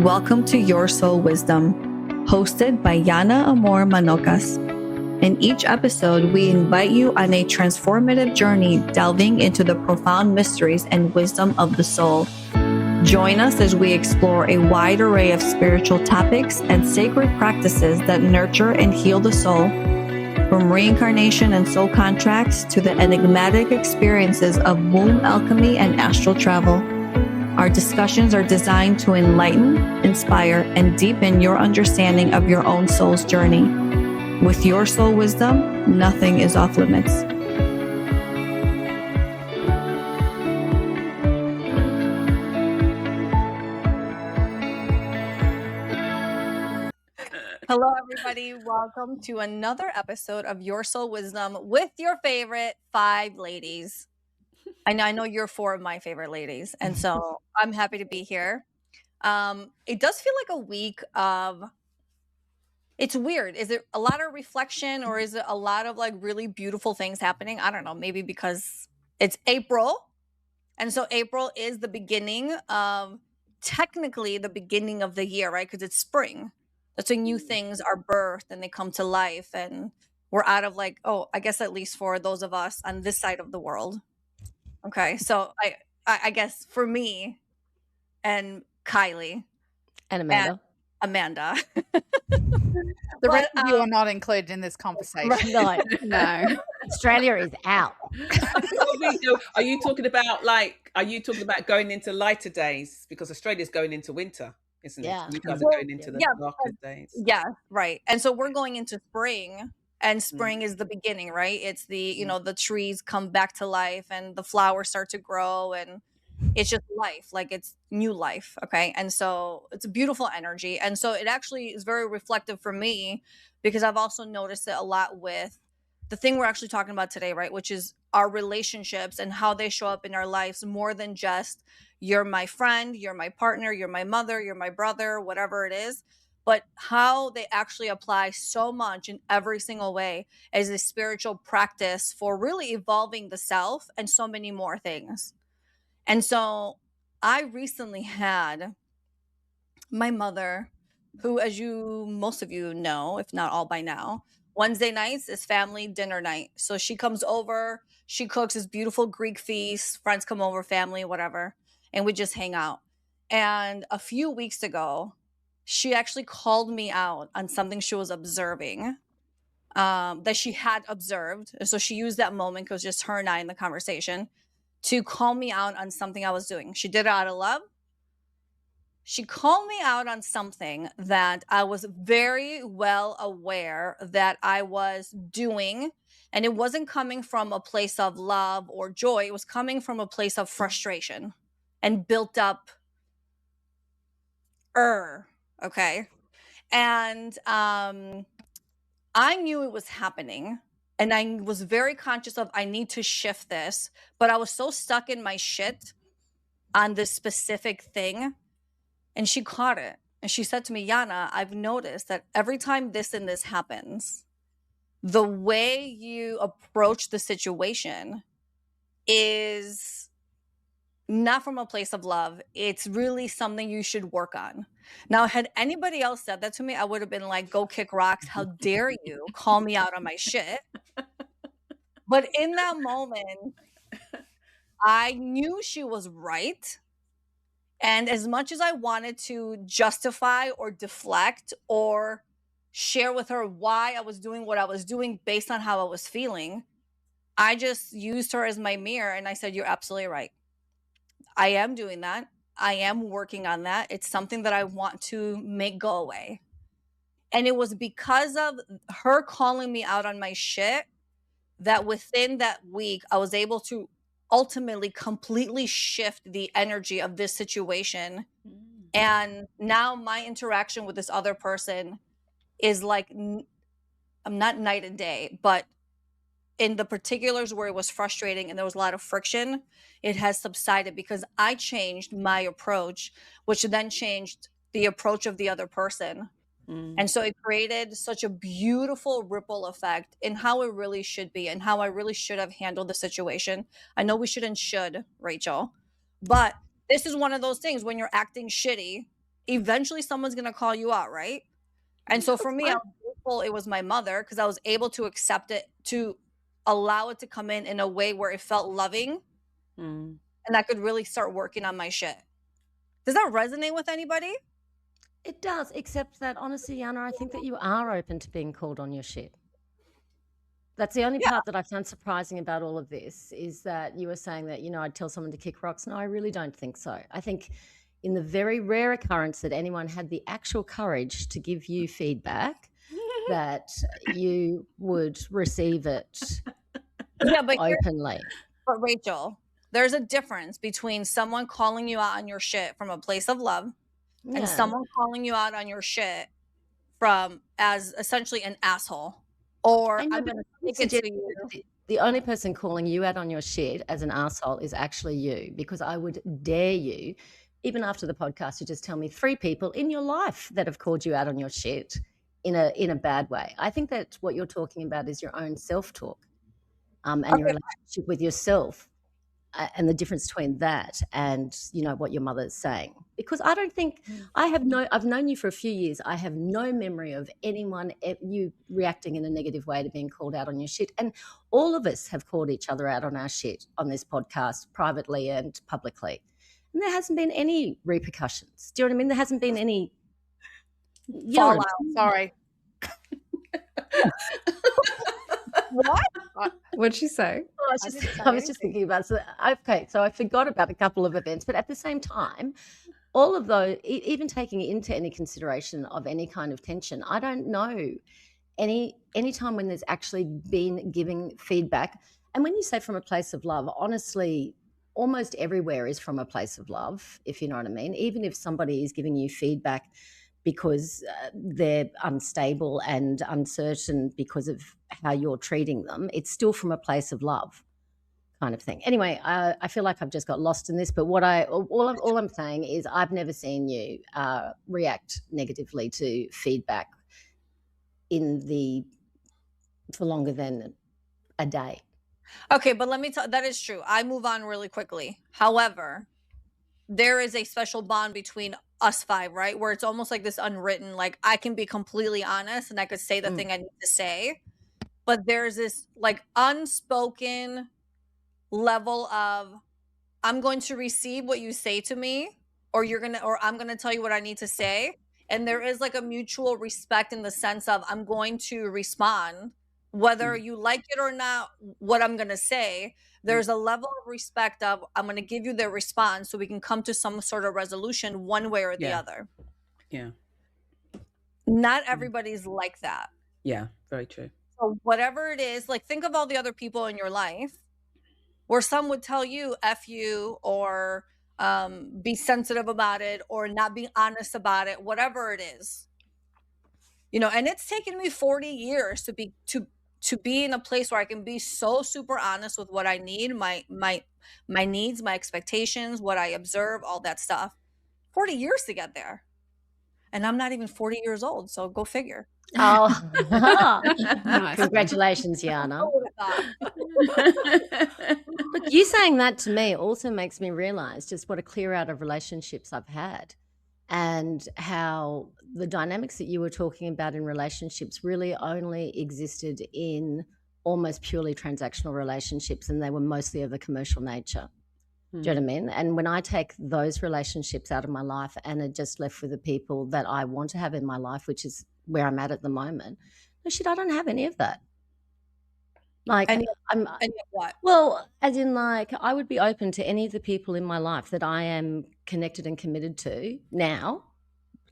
welcome to Your Soul Wisdom, hosted by Yana Amor Manocas. In each episode, we invite you on a transformative journey delving into the profound mysteries and wisdom of the soul. Join us as we explore a wide array of spiritual topics and sacred practices that nurture and heal the soul, from reincarnation and soul contracts to the enigmatic experiences of womb alchemy and astral travel. Our discussions are designed to enlighten, inspire, and deepen your understanding of your own soul's journey. With Your Soul Wisdom, nothing is off limits. Hello, everybody. Welcome to another episode of Your Soul Wisdom with your favorite 5 ladies. I know you're 4 of my favorite ladies, and so I'm happy to be here. It does feel like a week of, it's weird. Is it a lot of reflection or is it a lot of like really beautiful things happening? I don't know, maybe because it's April. And so April is the beginning of, technically the beginning of the year, right? Because it's spring. That's when new things are birthed and they come to life, and we're out of like, I guess at least for those of us on this side of the world. Okay, so I guess for me and Kylie and Amanda. The rest of you are not included in this conversation. Right. No. Australia is out. Are you talking about going into lighter days? Because Australia's going into winter, isn't it? You guys are going into the darker days. Yeah, right. And so we're going into spring, and spring is the beginning, right? It's the, the trees come back to life and the flowers start to grow, and it's just life, like it's new life. Okay. And so it's a beautiful energy. And so it actually is very reflective for me, because I've also noticed it a lot with the thing we're actually talking about today, right? Which is our relationships and how they show up in our lives, more than just you're my friend, you're my partner, you're my mother, you're my brother, whatever it is, but how they actually apply so much in every single way as a spiritual practice for really evolving the self and so many more things. And so I recently had my mother, who, as most of you know, if not all by now, Wednesday nights is family dinner night. So she comes over, she cooks this beautiful Greek feast, friends come over, family, whatever, and we just hang out. And a few weeks ago, she actually called me out on something she was observing, that she had observed. And so she used that moment, because just her and I in the conversation, to call me out on something I was doing. She did it out of love. She called me out on something that I was very well aware that I was doing, and it wasn't coming from a place of love or joy. It was coming from a place of frustration and built up okay. And I knew it was happening, and I was very conscious of, I need to shift this, but I was so stuck in my shit on this specific thing. And she caught it. And she said to me, Yana, I've noticed that every time this and this happens, the way you approach the situation is not from a place of love. It's really something you should work on. Now, had anybody else said that to me, I would have been like, go kick rocks. How dare you call me out on my shit? But in that moment, I knew she was right. And as much as I wanted to justify or deflect or share with her why I was doing what I was doing based on how I was feeling, I just used her as my mirror, and I said, you're absolutely right. I am doing that. I am working on that. It's something that I want to make go away. And it was because of her calling me out on my shit that within that week, I was able to ultimately completely shift the energy of this situation. And now my interaction with this other person is like, I'm not night and day, but in the particulars where it was frustrating and there was a lot of friction, it has subsided because I changed my approach, which then changed the approach of the other person. And so it created such a beautiful ripple effect in how it really should be and how I really should have handled the situation. I know we should, Rachel, but this is one of those things when you're acting shitty eventually someone's going to call you out, right? And so for me, I was grateful it was my mother, because I was able to accept it, to allow it to come in a way where it felt loving, and I could really start working on my shit. Does that resonate with anybody? It does, except that honestly, Yana, I think that you are open to being called on your shit. That's the only part that I found surprising about all of this, is that you were saying that, I'd tell someone to kick rocks. No, I really don't think so. I think in the very rare occurrence that anyone had the actual courage to give you feedback, that you would receive it openly. But Rachel, there's a difference between someone calling you out on your shit from a place of love and someone calling you out on your shit from as essentially an asshole. Or I'm going to take it to you. The only person calling you out on your shit as an asshole is actually you, because I would dare you, even after the podcast, to just tell me 3 people in your life that have called you out on your shit in a bad way. I think that what you're talking about is your own self-talk, and your relationship with yourself, and the difference between that and, what your mother is saying. Because I don't think I've known you for a few years. I have no memory of anyone, you reacting in a negative way to being called out on your shit. And all of us have called each other out on our shit on this podcast, privately and publicly. And there hasn't been any repercussions. Do you know what I mean? There hasn't been any fallout. Sorry. What? What'd she say? I was just thinking about it. So I forgot about a couple of events, but at the same time, all of those, even taking into any consideration of any kind of tension, I don't know any time when there's actually been giving feedback. And when you say from a place of love, honestly, almost everywhere is from a place of love, if you know what I mean. Even if somebody is giving you feedback because they're unstable and uncertain because of how you're treating them, it's still from a place of love, kind of thing. Anyway, I feel like I've just got lost in this, but all I'm saying is I've never seen you react negatively to feedback for longer than a day. Okay, but let me tell, that is true. I move on really quickly. However, there is a special bond between us 5, right? Where it's almost like this unwritten, like I can be completely honest and I could say the thing I need to say. But there's this like unspoken level of, I'm going to receive what you say to me, or I'm going to tell you what I need to say. And there is like a mutual respect in the sense of, I'm going to respond, whether you like it or not, what I'm going to say. There's a level of respect of, I'm going to give you the response so we can come to some sort of resolution one way or the other. Yeah. Not everybody's like that. Yeah, very true. So whatever it is, like think of all the other people in your life where some would tell you F you, or be sensitive about it, or not be honest about it, whatever it is. And it's taken me 40 years to be in a place where I can be so super honest with what I need, my needs, my expectations, what I observe, all that stuff. 40 years to get there. And I'm not even 40 years old, so go figure. Oh, congratulations, Yana. Look, you saying that to me also makes me realize just what a clear out of relationships I've had, and how the dynamics that you were talking about in relationships really only existed in almost purely transactional relationships, and they were mostly of a commercial nature. Do you know what I mean? And when I take those relationships out of my life and are just left with the people that I want to have in my life, which is where I'm at the moment, no shit, I don't have any of that. Like, and what? Well, as in, like, I would be open to any of the people in my life that I am connected and committed to now.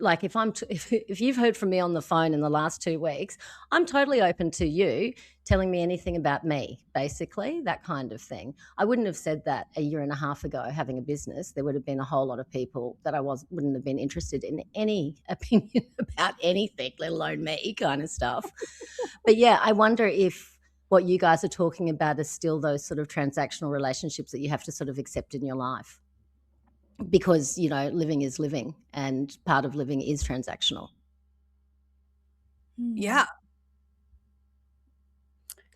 Like, if you've heard from me on the phone in the last 2 weeks, I'm totally open to you telling me anything about me, basically, that kind of thing. I wouldn't have said that a year and a half ago having a business. There would have been a whole lot of people that wouldn't have been interested in any opinion about anything, let alone me, kind of stuff. But yeah, I wonder if what you guys are talking about is still those sort of transactional relationships that you have to sort of accept in your life. Because, living is living, and part of living is transactional. Yeah.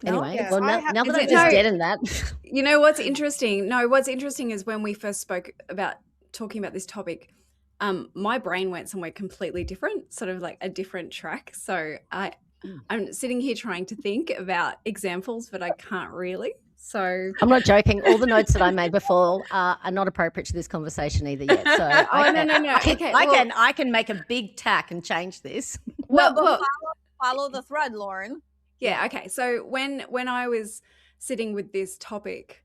Anyway, now that I'm just dead in that. What's interesting? No, what's interesting is when we first spoke about talking about this topic, my brain went somewhere completely different, sort of like a different track. So I'm sitting here trying to think about examples, but I can't really. So I'm not joking. All the notes that I made before are not appropriate to this conversation either yet. So no. Okay, I can make a big tack and change this. Well, follow the thread, Lauren. Yeah. Okay. So when I was sitting with this topic,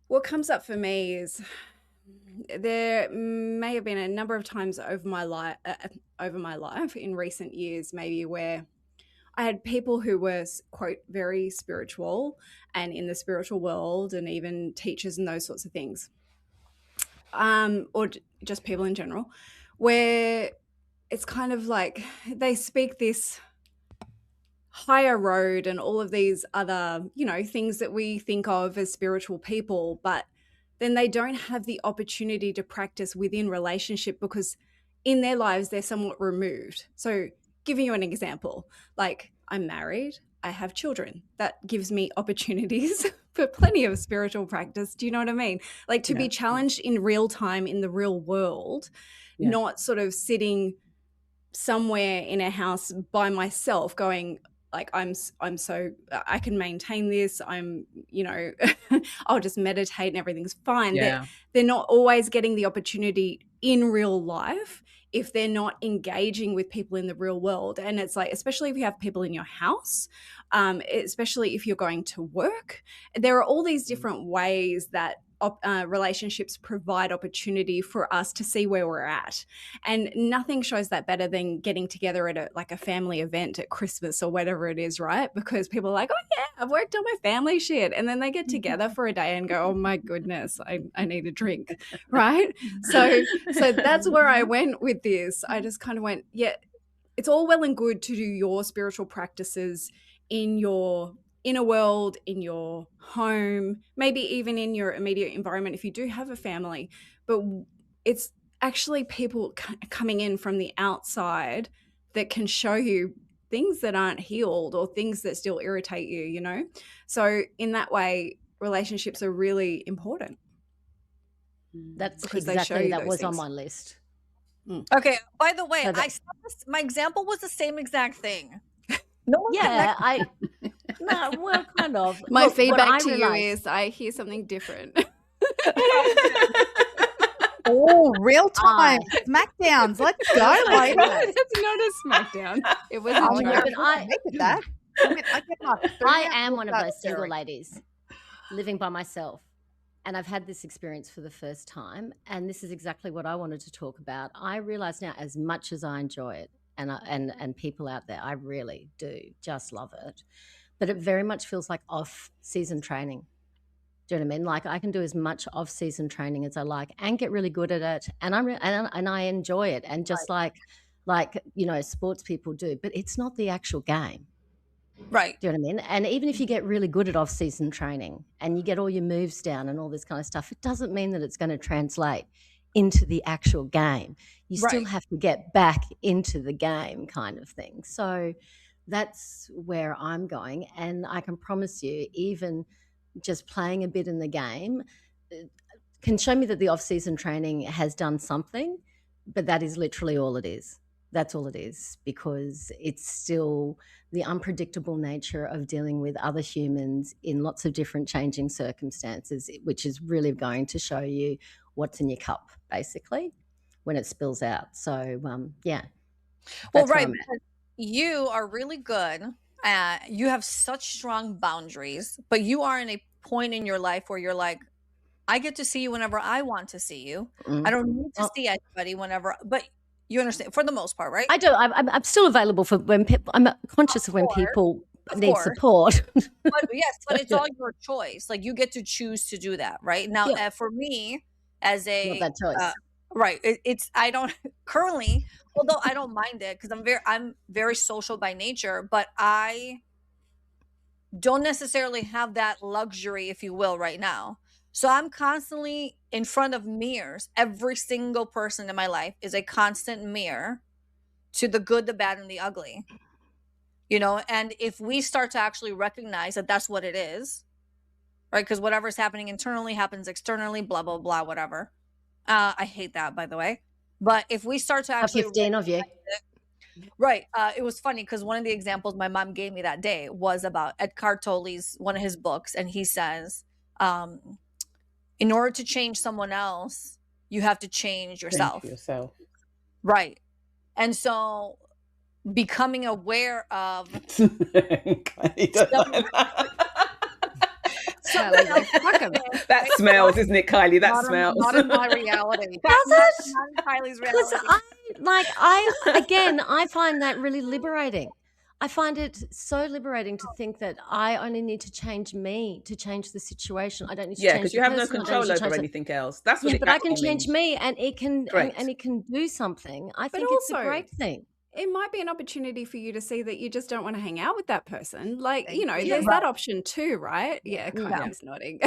what comes up for me is there may have been a number of times over my life in recent years, maybe where I had people who were, quote, very spiritual and in the spiritual world, and even teachers and those sorts of things, or just people in general, where it's kind of like they speak this higher road and all of these other, things that we think of as spiritual people, but then they don't have the opportunity to practice within relationship because in their lives they're somewhat removed. So giving you an example, like I'm married, I have children. That gives me opportunities for plenty of spiritual practice. Do you know what I mean? Like to be challenged in real time in the real world, not sort of sitting somewhere in a house by myself going, like, I'm so, I can maintain this. I'm, I'll just meditate and everything's fine. Yeah. They're not always getting the opportunity in real life if they're not engaging with people in the real world. And it's like, especially if you have people in your house, especially if you're going to work, there are all these different ways that relationships provide opportunity for us to see where we're at, and nothing shows that better than getting together at a family event at Christmas or whatever it is, right? Because people are like, oh yeah, I've worked on my family shit, and then they get together for a day and go, oh my goodness, I need a drink, right? So that's where I went with this. I just kind of went, yeah, it's all well and good to do your spiritual practices in your inner world, in your home, maybe even in your immediate environment if you do have a family, but it's actually people coming in from the outside that can show you things that aren't healed or things that still irritate you, So in that way, relationships are really important. That's exactly that was on my list. Okay, by the way, my example was the same exact thing. No one no, well, kind of. My feedback to you is I hear something different. Oh, real time smackdowns. Let's go, ladies. It's not a smackdown. It was a joke. I am one of those single ladies living by myself. And I've had this experience for the first time. And this is exactly what I wanted to talk about. I realize now, as much as I enjoy it, and people out there, I really do just love it. But it very much feels like off-season training. Do you know what I mean? Like I can do as much off-season training as I like and get really good at it. And I enjoy it. And just like sports people do. But it's not the actual game. Right. Do you know what I mean? And even if you get really good at off-season training and you get all your moves down and all this kind of stuff, it doesn't mean that it's going to translate into the actual game. You still have to get back into the game kind of thing. So that's where I'm going. And I can promise you, even just playing a bit in the game can show me that the off-season training has done something, but that is literally all it is. That's all it is, because it's still the unpredictable nature of dealing with other humans in lots of different changing circumstances, which is really going to show you what's in your cup, basically, when it spills out. So, yeah. Well, right. You are really good. You have such strong boundaries, but you are in a point in your life where you're like, I get to see you whenever I want to see you. I don't need to see anybody whenever, but you understand for the most part, right? I do. I'm still available for when people, I'm conscious of when people need support. But it's all your choice. Like you get to choose to do that, right? Now, for me, as a that choice. Right. I don't currently, although I don't mind it because I'm very social by nature, but I don't necessarily have that luxury, if you will, right now. So I'm constantly in front of mirrors. Every single person in my life is a constant mirror to the good, the bad, and the ugly. And if we start to actually recognize that that's what it is, right? Because whatever's happening internally happens externally, blah, blah, blah, whatever. I hate that, by the way. But if we start to How actually 15 of you. right, it was funny because one of the examples my mom gave me that day was about Eckhart Tolle's one of his books, and he says, in order to change someone else, you have to change yourself. Right. And so becoming aware of that smells, isn't it, Kylie? That smells. Not in my reality. Does it? Not in Kylie's Because reality. I find that really liberating. I find it so liberating to think that I only need to change me to change the situation. I don't need to change because the you have no person, I don't control need to over change anything else. That's what yeah, it but I can actually change means. me, and it can Correct. and it can do something. I But think it's a also, great thing. it might be an opportunity for you to see that you just don't want to hang out with that person. Like, you know, you. there's Right. that option too, right? Yeah, Yeah. Kylie's nodding.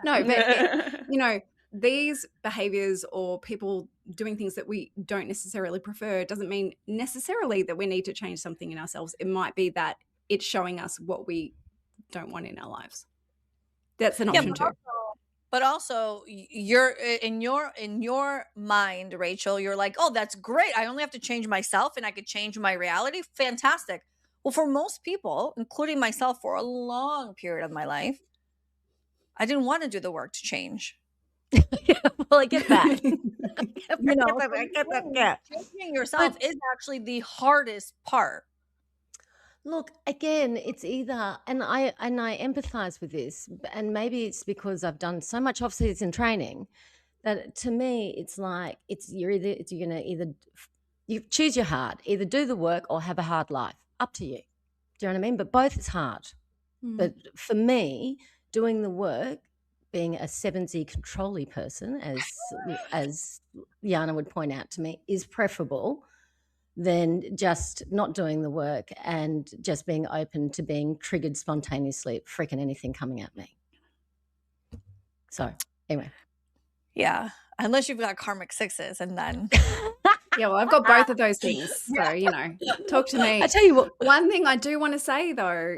No, but you know, these behaviors or people doing things that we don't necessarily prefer doesn't mean necessarily that we need to change something in ourselves. It might be that it's showing us what we don't want in our lives. That's an option too. But also, you're in your mind, Rachel, you're like, oh, that's great. I only have to change myself and I could change my reality. Fantastic. Well, for most people, including myself, for a long period of my life, I didn't want to do the work to change. Yeah, well, I get that. You know, changing yourself is actually the hardest part. Look, again, it's either, and I empathize with this, and maybe it's because I've done so much off-season training that to me you're gonna you choose your hard, either do the work or have a hard life. Up to you. Do you know what I mean? But both is hard. But for me, doing the work, being a 7Z control-y person, as Jana would point out to me, is preferable than just not doing the work and just being open to being triggered spontaneously, freaking anything coming at me. So anyway. Yeah. Unless you've got karmic sixes, and then yeah, well, I've got both of those things. So, you know, talk to me. I tell you what, one thing I do want to say though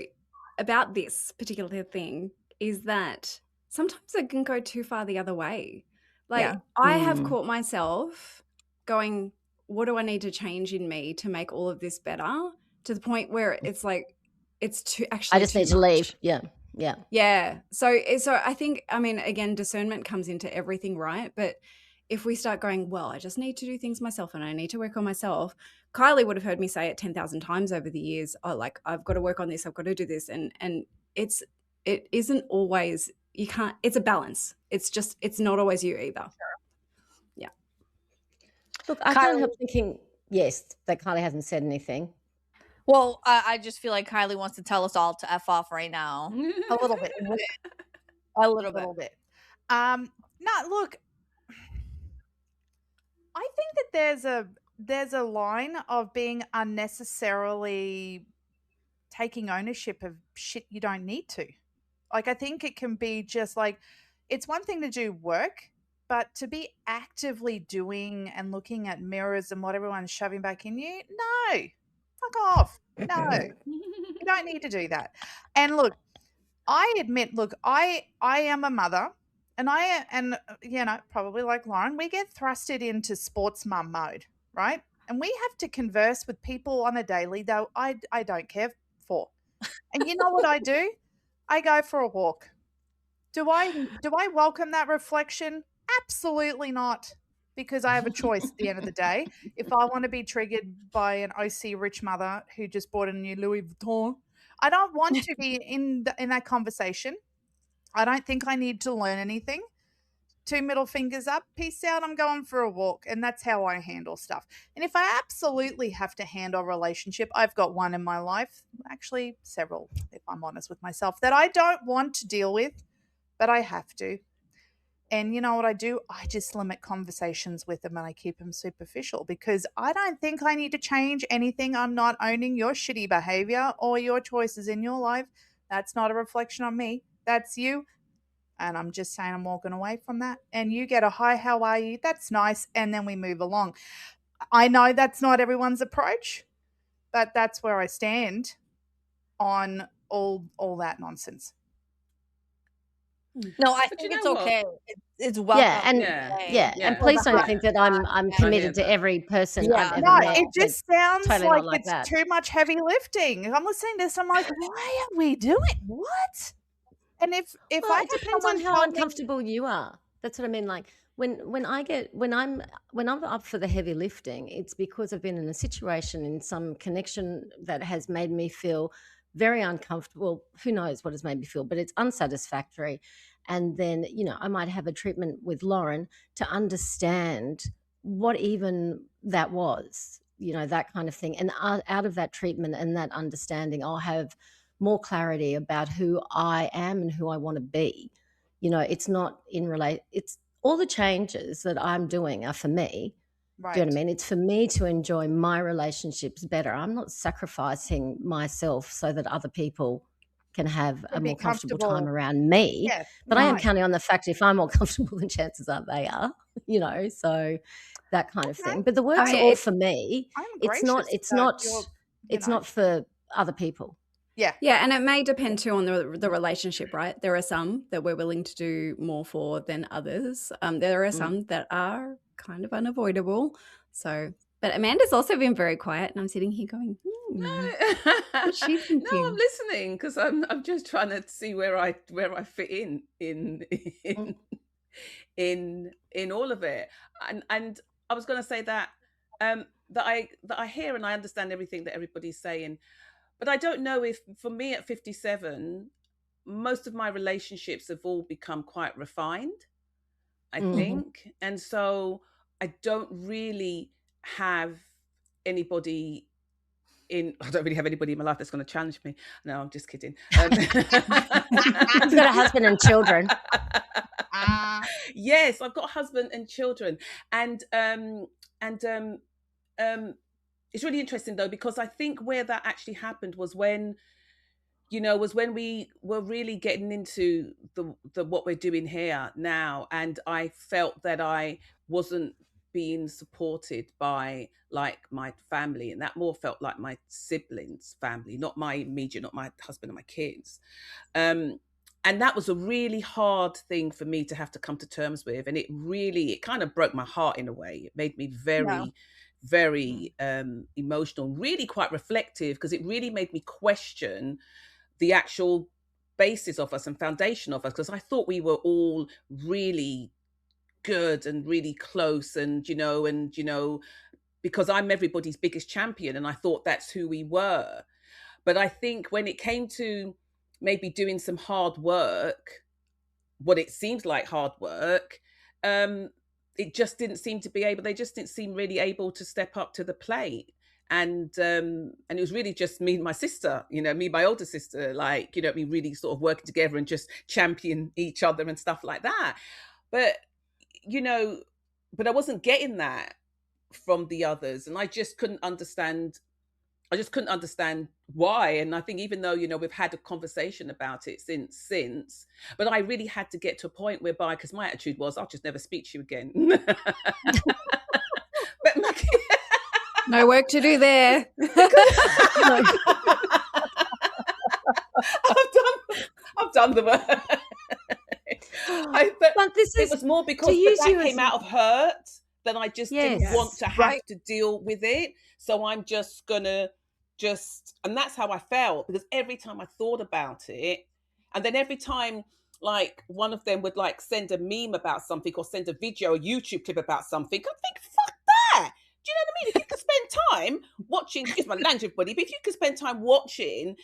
about this particular thing is that sometimes it can go too far the other way. Like I have caught myself going, what do I need to change in me to make all of this better? To the point where it's like, it's too actually. I just need to leave. Yeah. So I think, I mean, again, discernment comes into everything, right? But if we start going, well, I just need to do things myself and I need to work on myself. Kylie would have heard me say it 10,000 times over the years. Oh, like I've got to work on this. I've got to do this. And it isn't always, you can't, it's a balance. It's not always you either. Sure. Yeah. Look, I can't help thinking, yes, that Kylie hasn't said anything. Well, I just feel like Kylie wants to tell us all to F off right now. A little bit. A little bit. No, look, I think that there's a line of being unnecessarily taking ownership of shit you don't need to. Like, I think it can be just like, it's one thing to do work, but to be actively doing and looking at mirrors and what everyone's shoving back in you, no. Fuck off. No, you don't need to do that. And look, I admit, I am a mother, and you know, probably like Lauren, we get thrusted into sports mum mode, right? And we have to converse with people on a daily that I don't care for. And you know what I do? I go for a walk. Do I welcome that reflection? Absolutely not. Because I have a choice at the end of the day. If I want to be triggered by an OC rich mother who just bought a new Louis Vuitton, I don't want to be in that conversation. I don't think I need to learn anything. 2 middle fingers up, peace out, I'm going for a walk. And that's how I handle stuff. And if I absolutely have to handle a relationship, I've got one in my life, actually several, if I'm honest with myself, that I don't want to deal with, but I have to. And you know what I do? I just limit conversations with them and I keep them superficial because I don't think I need to change anything. I'm not owning your shitty behavior or your choices in your life. That's not a reflection on me. That's you. And I'm just saying I'm walking away from that. And you get a hi, how are you? That's nice. And then we move along. I know that's not everyone's approach, but that's where I stand on all that nonsense. No, I But think you it's know what? okay. It's welcome and to Yeah, say and for the please don't hot think yeah. that I'm I hear committed to that. every person I've yeah, ever No, met. it no. just sounds Totally like not like it's that. too much heavy lifting. I'm listening to this, I'm like, why are we doing what? And if Well, I it had depends on someone how tell me, uncomfortable you are. That's what I mean. Like when I'm up for the heavy lifting, it's because I've been in a situation in some connection that has made me feel very uncomfortable. Who knows what has made me feel, but it's unsatisfactory. And then, I might have a treatment with Lauren to understand what even that was, that kind of thing. And out of that treatment and that understanding, I'll have more clarity about who I am and who I want to be. It's not it's all the changes that I'm doing are for me. Do you know what I right, mean? It's for me to enjoy my relationships better. I'm not sacrificing myself so that other people can have to a be more comfortable time comfortable. around me. Yes, But I am right. counting on the fact if I'm more comfortable, then chances are they are, so that kind of Okay. thing. But the I work's mean, all for me. I'm It's not gracious it's that not you're, it's not for other people. yeah, yeah, and it may depend too on the relationship, right? There are some that we're willing to do more for than others. There are some that are kind of unavoidable. So, but Amanda's also been very quiet, and I'm sitting here going, what's she No, I'm thinking? listening because I'm just trying to see where I fit in in all of it. And I was going to say that that I hear and I understand everything that everybody's saying, but I don't know if for me at 57, most of my relationships have all become quite refined, I think, and so I don't really have anybody I don't really have anybody in my life that's going to challenge me. No, I'm just kidding. You've got a husband and children. Yes, I've got a husband and children, and it's really interesting though because I think where that actually happened was when we were really getting into the what we're doing here now, and I felt that I wasn't being supported by like my family, and that more felt like my siblings' family, not my immediate, not my husband and my kids. And that was a really hard thing for me to have to come to terms with, and it kind of broke my heart in a way. It made me Yeah. very emotional, really quite reflective, because it really made me question the actual basis of us and foundation of us, because I thought we were all really good and really close, and because I'm everybody's biggest champion, and I thought that's who we were. But I think when it came to maybe doing some hard work, what it seems like hard work, it just didn't seem to be able. They just didn't seem really able to step up to the plate. And it was really just me and my sister, me, my older sister, like, me really sort of working together and just champion each other and stuff like that. But, but I wasn't getting that from the others, and I just couldn't understand why. And I think even though, we've had a conversation about it since, but I really had to get to a point whereby, because my attitude was, I'll just never speak to you again. But No work to do there. I've done the work. But it was more because that came out of hurt, that I just didn't want to have to deal with it. So I'm just gonna and that's how I felt, because every time I thought about it, and then every time like one of them would like send a meme about something or send a video, a YouTube clip about something, I think, fuck that. Do you know what I mean? If you could spend time watching, excuse my language, buddy, but if you could spend time watching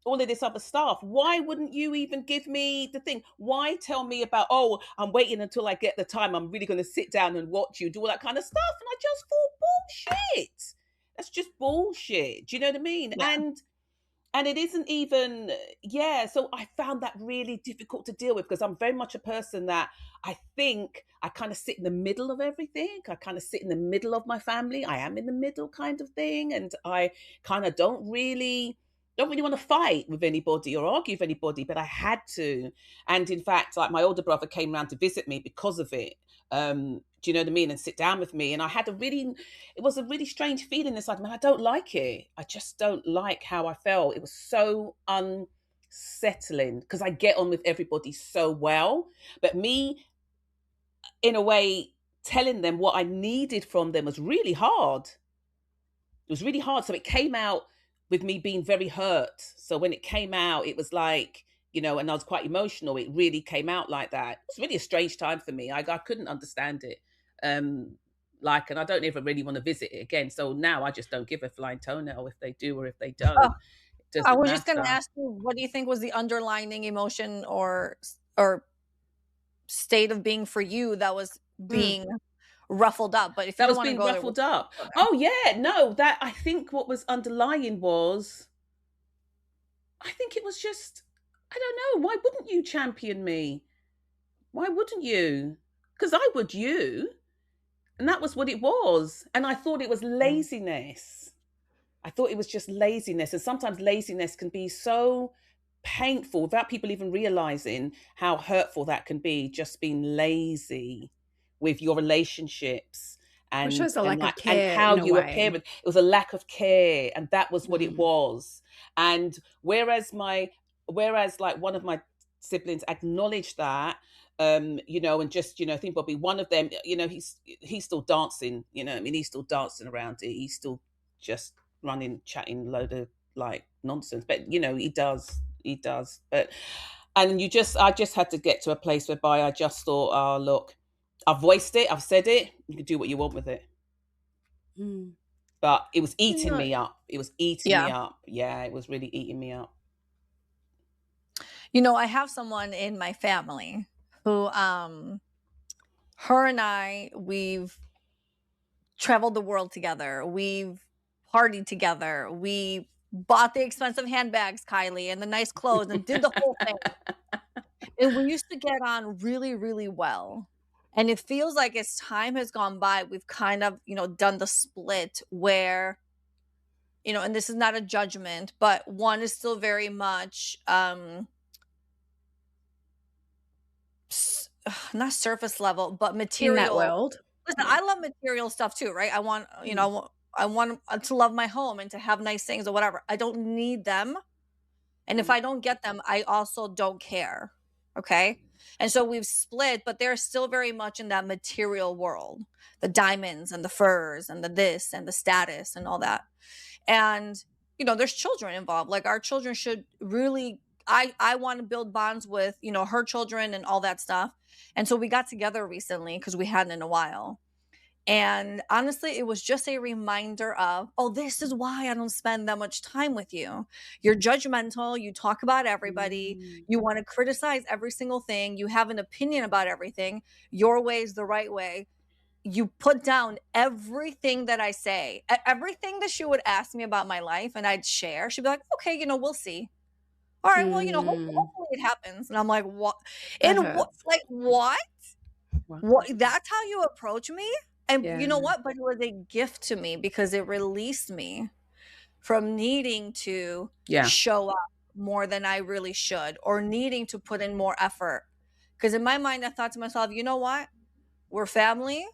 all of this other stuff, why wouldn't you even give me the thing? Why tell me about, oh, I'm waiting until I get the time, I'm really going to sit down and watch you do all that kind of stuff? And I just thought, bullshit. That's just bullshit. Do you know what I mean? Yeah. And it isn't even, so I found that really difficult to deal with, because I'm very much a person that I think I kind of sit in the middle of everything. I kind of sit in the middle of my family. I am in the middle kind of thing. And I kind of don't really want to fight with anybody or argue with anybody, but I had to. And in fact, like my older brother came around to visit me because of it. Do you know what I mean? And sit down with me. And it was a really strange feeling inside me. I don't like it. I just don't like how I felt. It was so settling because I get on with everybody so well. But me, in a way, telling them what I needed from them was really hard. It was really hard. So it came out with me being very hurt. So when it came out, it was like, and I was quite emotional. It really came out like that. It's really a strange time for me. I couldn't understand it. And I don't ever really want to visit it again. So now I just don't give a flying toenail if they do or if they don't. Oh, It I doesn't was just gonna matter. ask you, what do you think was the underlining emotion or state of being for you that was being ruffled up? But if you That don't was want to being go there, ruffled up. Oh yeah, no, that I think what was underlying was, I think it was just, I don't know, why wouldn't you champion me? Why wouldn't you? Because I would you. And that was what it was. And I thought it was laziness. I thought it was just laziness. And sometimes laziness can be so painful without people even realizing how hurtful that can be, just being lazy with your relationships It and shows a lack of and care how in a you appear. way. It was a lack of care, and that was what it Mm. was. And whereas like one of my siblings acknowledged that, and just think Bobby, one of them, he's still dancing, I mean, he's still dancing around it, he's still just running, chatting load of like nonsense, but he does. But and I just had to get to a place whereby I just thought, oh look, I've voiced it, I've said it, you can do what you want with it. Mm. But it was eating know- me up. It was eating me up. Yeah, it was really eating me up. I have someone in my family who, her and I, we've traveled the world together. We've partied together. We bought the expensive handbags, Kylie, and the nice clothes and did the whole thing. And we used to get on really, really well. And it feels like as time has gone by, we've kind of, done the split where, and this is not a judgment, but one is still very much not surface level, but material. In that world. Listen, I love material stuff too, right? I want, I want to love my home and to have nice things or whatever. I don't need them. And if I don't get them, I also don't care. Okay. And so we've split, but they're still very much in that material world, the diamonds and the furs and the this and the status and all that. And, there's children involved. Like our children should really, I want to build bonds with, her children and all that stuff. And so we got together recently because we hadn't in a while. And honestly, it was just a reminder of, oh, this is why I don't spend that much time with you. You're judgmental. You talk about everybody. You want to criticize every single thing. You have an opinion about everything. Your way is the right way. You put down everything that I say, everything that she would ask me about my life and I'd share. She'd be like, okay, we'll see. All right, well, hopefully it happens. And I'm like, what? That And what? hurts. Like, what? Wow. What? That's how you approach me? And Yeah. you know what? But it was a gift to me because it released me from needing to show up more than I really should or needing to put in more effort. Because in my mind, I thought to myself, you know what? We're family.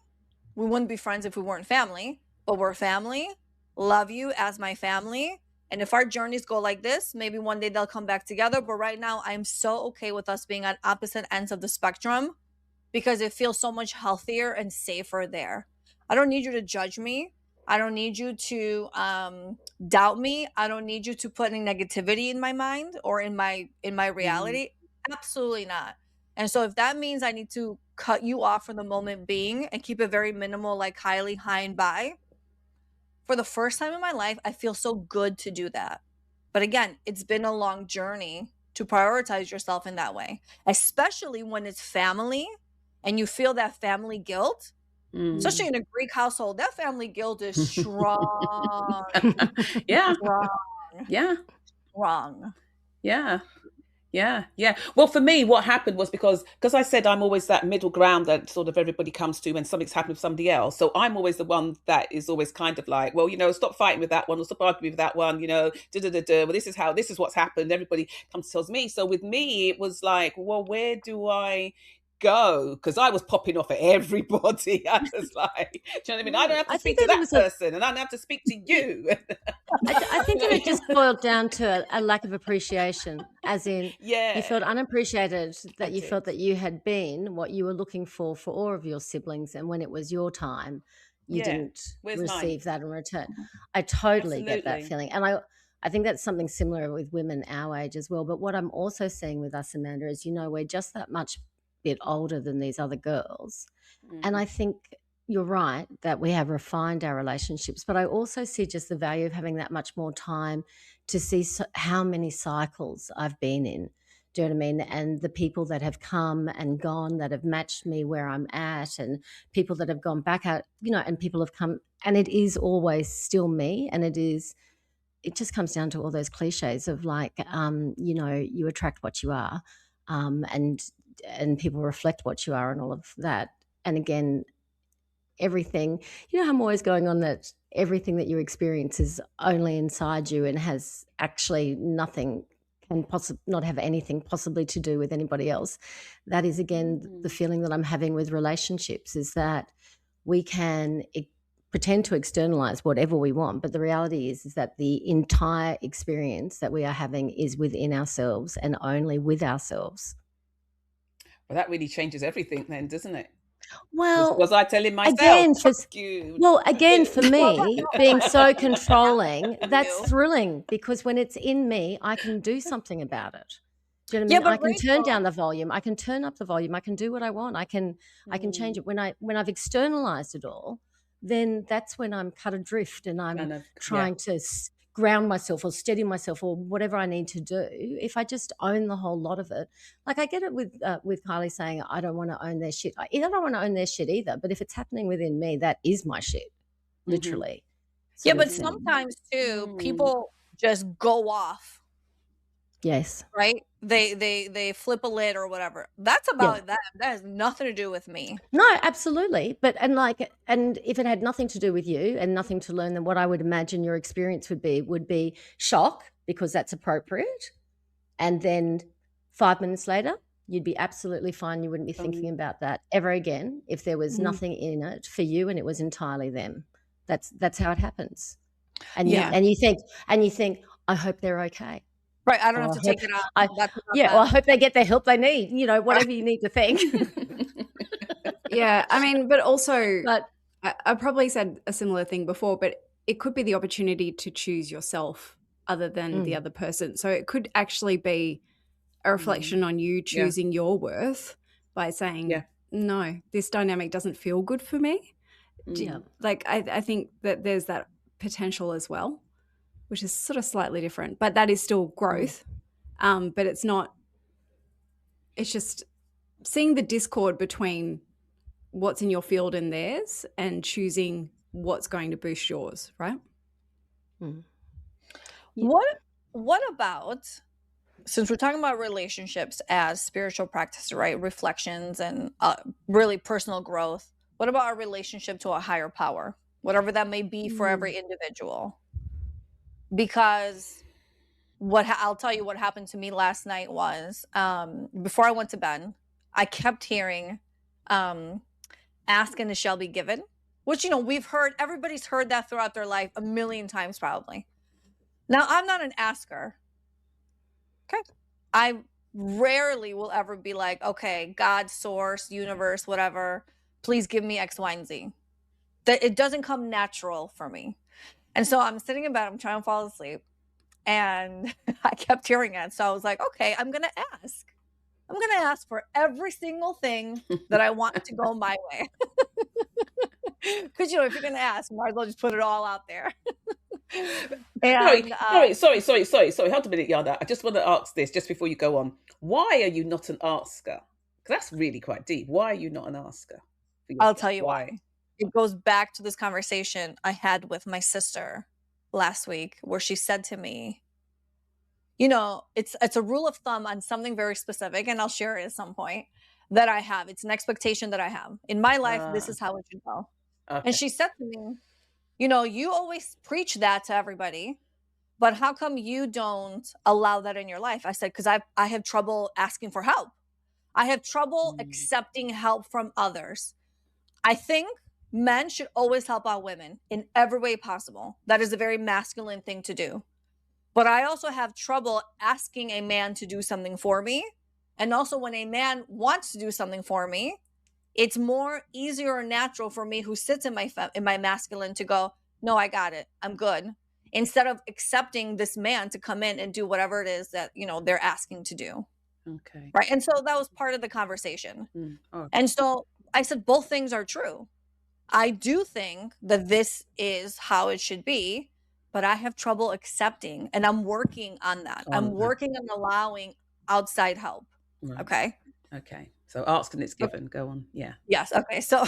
We wouldn't be friends if we weren't family, but we're family. Love you as my family. And if our journeys go like this, maybe one day they'll come back together. But right now, I'm so okay with us being on opposite ends of the spectrum because it feels so much healthier and safer there. I don't need you to judge me. I don't need you to doubt me. I don't need you to put any negativity in my mind or in my reality. Absolutely not. And so if that means I need to cut you off for the moment being and keep it very minimal, like Kylie, high and by, for the first time in my life, I feel so good to do that. But again, it's been a long journey to prioritize yourself in that way, especially when it's family and you feel that family guilt. Especially in a Greek household, that family guilt is strong. Yeah. Strong. Yeah. Strong. Yeah. Yeah. Yeah. Well, for me, what happened was because I said I'm always that middle ground that sort of everybody comes to when something's happened with somebody else. So I'm always the one that is always kind of like, well, stop fighting with that one or stop arguing with that one, well, this is what's happened. Everybody comes and tells me. So with me, it was like, well, where do I go, because I was popping off at everybody. I was like, do you know what I mean? I don't have to I think speak to that it that was a person, and I don't have to speak to you. I think that it You just know? boiled down to a lack of appreciation, as in you Yeah, felt unappreciated, I that you did. felt that you had been what you were looking for all of your siblings, and when it was your time, you Yeah. didn't Where's mine? receive that in return. I totally get that Absolutely. feeling, and I think that's something similar with women our age as well. But what I'm also seeing with us, Amanda, is we're just that much bit older than these other girls, and Mm. I think you're right that we have refined our relationships, but I also see just the value of having that much more time to see how many cycles I've been in. Do you know what I mean? And the people that have come and gone that have matched me where I'm at, and people that have gone back out, and people have come, and it is always still me. And it just comes down to all those cliches of like, you attract what you are, and people reflect what you are, and all of that. And again, everything, how I'm always going on that everything that you experience is only inside you and has actually nothing, can not have anything possibly to do with anybody else. That is again the Mm. feeling that I'm having with relationships, is that we can pretend to externalize whatever we want, but the reality is that the entire experience that we are having is within ourselves and only with ourselves. Well, that really changes everything then, doesn't it? Well, Was I telling myself, again, fuck you? again, for Well, me, being so controlling, from that's you. thrilling, because when it's in me, I can do something about it. Do you know what I Yeah, mean? I but can turn Rachel, down the volume, I can turn up the volume, I can do what I want, I can change Mm. it. When I've externalized it all, then that's when I'm cut adrift and I'm Kind of, yeah. trying to ground myself or steady myself or whatever I need to do. If I just own the whole lot of it, like I get it with Kylie saying I don't want to own their shit. I don't want to own their shit either. But if it's happening within me, that is my shit, Mm-hmm. literally, yeah, sort of but thing. sometimes too, Mm. people just go off, Yes. right? They flip a lid or whatever. That's Yeah. about them. That has nothing to do with me. No, absolutely. But and if it had nothing to do with you and nothing to learn, then what I would imagine your experience would be shock, because that's appropriate. And then 5 minutes later, you'd be absolutely fine. You wouldn't be thinking about that ever again if there was Mm. nothing in it for you and it was entirely them. That's how it happens. And Yeah. you think, I hope they're okay. Right. I don't Or have to take it on. I That's about yeah, or I them. hope they get the help they need, whatever you need to think. Yeah, I mean, but also But I probably said a similar thing before, but it could be the opportunity to choose yourself other than the other person. So it could actually be a reflection on you Yeah. choosing your worth by saying, Yeah. no, this dynamic doesn't feel good for me. yeah. Like, I think that there's that potential as well, which is sort of slightly different, but that is still growth. But it's not, it's just seeing the discord between what's in your field and theirs and choosing what's going to boost yours, right? Mm. What about, since we're talking about relationships as spiritual practice, right? Reflections and really personal growth. What about our relationship to a higher power, whatever that may be for every individual? Because I'll tell you what happened to me last night was, before I went to bed, I kept hearing, ask and it shall be given, which, everybody's heard that throughout their life a million times probably. Now, I'm not an asker. Okay. I rarely will ever be like, okay, God, source, universe, whatever, please give me X, Y, and Z. That it doesn't come natural for me. And so I'm sitting in bed, I'm trying to fall asleep, and I kept hearing it. So I was like, okay, I'm going to ask. I'm going to ask for every single thing that I want to go my way. Because, if you're going to ask, might as well just put it all out there. And Sorry. Hold a minute, Yana. I just want to ask this just before you go on. Why are you not an asker? Because that's really quite deep. Why are you not an asker? I'll tell you why. It goes back to this conversation I had with my sister last week, where she said to me, it's a rule of thumb on something very specific, and I'll share it at some point, that I have. It's an expectation that I have. In my life, this is how it should go. Okay. And she said to me, you always preach that to everybody, but how come you don't allow that in your life? I said, because I have trouble asking for help. I have trouble accepting help from others. I think men should always help out women in every way possible. That is a very masculine thing to do. But I also have trouble asking a man to do something for me. And also, when a man wants to do something for me, it's more easier or natural for me, who sits in my masculine, to go, no, I got it, I'm good, instead of accepting this man to come in and do whatever it is that, you know, they're asking to do. Okay. Right. And so that was part of the conversation. Oh, And so I said, both things are true. I do think that this is how it should be, but I have trouble accepting, and I'm working on that. I'm working on allowing outside help. right. Okay. Okay. So asked and it's given. Go on. Yeah. Yes. Okay. So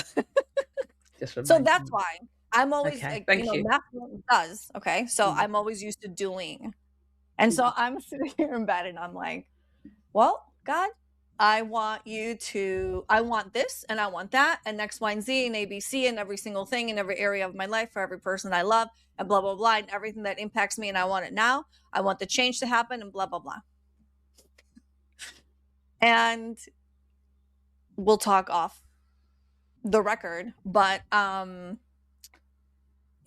Just so remind that's me. why I'm always, Okay, like, thank you know, you. masculine does. Okay. So Mm. I'm always used to doing. And so I'm sitting here in bed and I'm like, well, God, I want this and I want that and X, Y, and Z and ABC and every single thing in every area of my life for every person I love and blah, blah, blah, and everything that impacts me. And I want it now. I want the change to happen and blah, blah, blah. And we'll talk off the record, but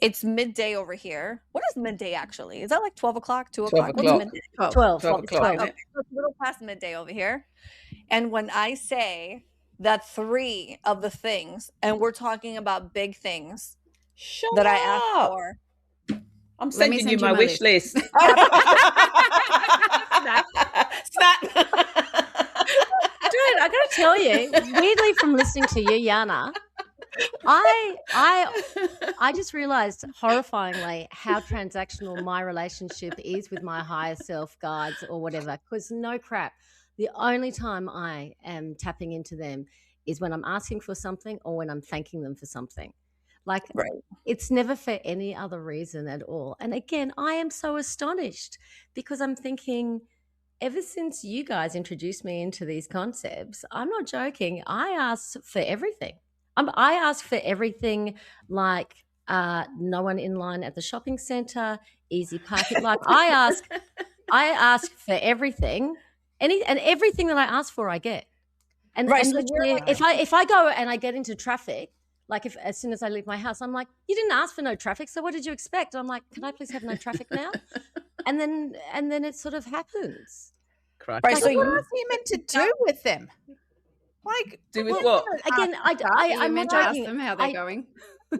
it's midday over here. What is midday actually? Is that like 12 o'clock, 2 o'clock? 12 What's o'clock. midday? 12. 12 It's o'clock, 12. isn't Okay, so it's a little past midday over here. And when I say that 3 of the things, and we're talking about big things Shut that I asked up. for. I'm Let me sending send you you my my wish list. Snap. Dude, I gotta tell you, weirdly from listening to you, Yana, I just realized horrifyingly how transactional my relationship is with my higher self, guides, or whatever. Because no crap, the only time I am tapping into them is when I'm asking for something or when I'm thanking them for something. Like, Right. it's never for any other reason at all. And again, I am so astonished because I'm thinking, ever since you guys introduced me into these concepts, I'm not joking, I ask for everything. I ask for everything, like no one in line at the shopping centre, easy parking. Like I ask for everything, and everything that I ask for, I get. And, Right, and so you're literally, like- if I go and I get into traffic, like if as soon as I leave my house, I'm like, you didn't ask for no traffic, so what did you expect? I'm like, can I please have no traffic now? And then it sort of happens. Christ. Right, Like, so What you else are you meant to do with them? Like, Do with you're what? gonna Again, ask stuff. You're I'm meant not to ask joking. them how they're going.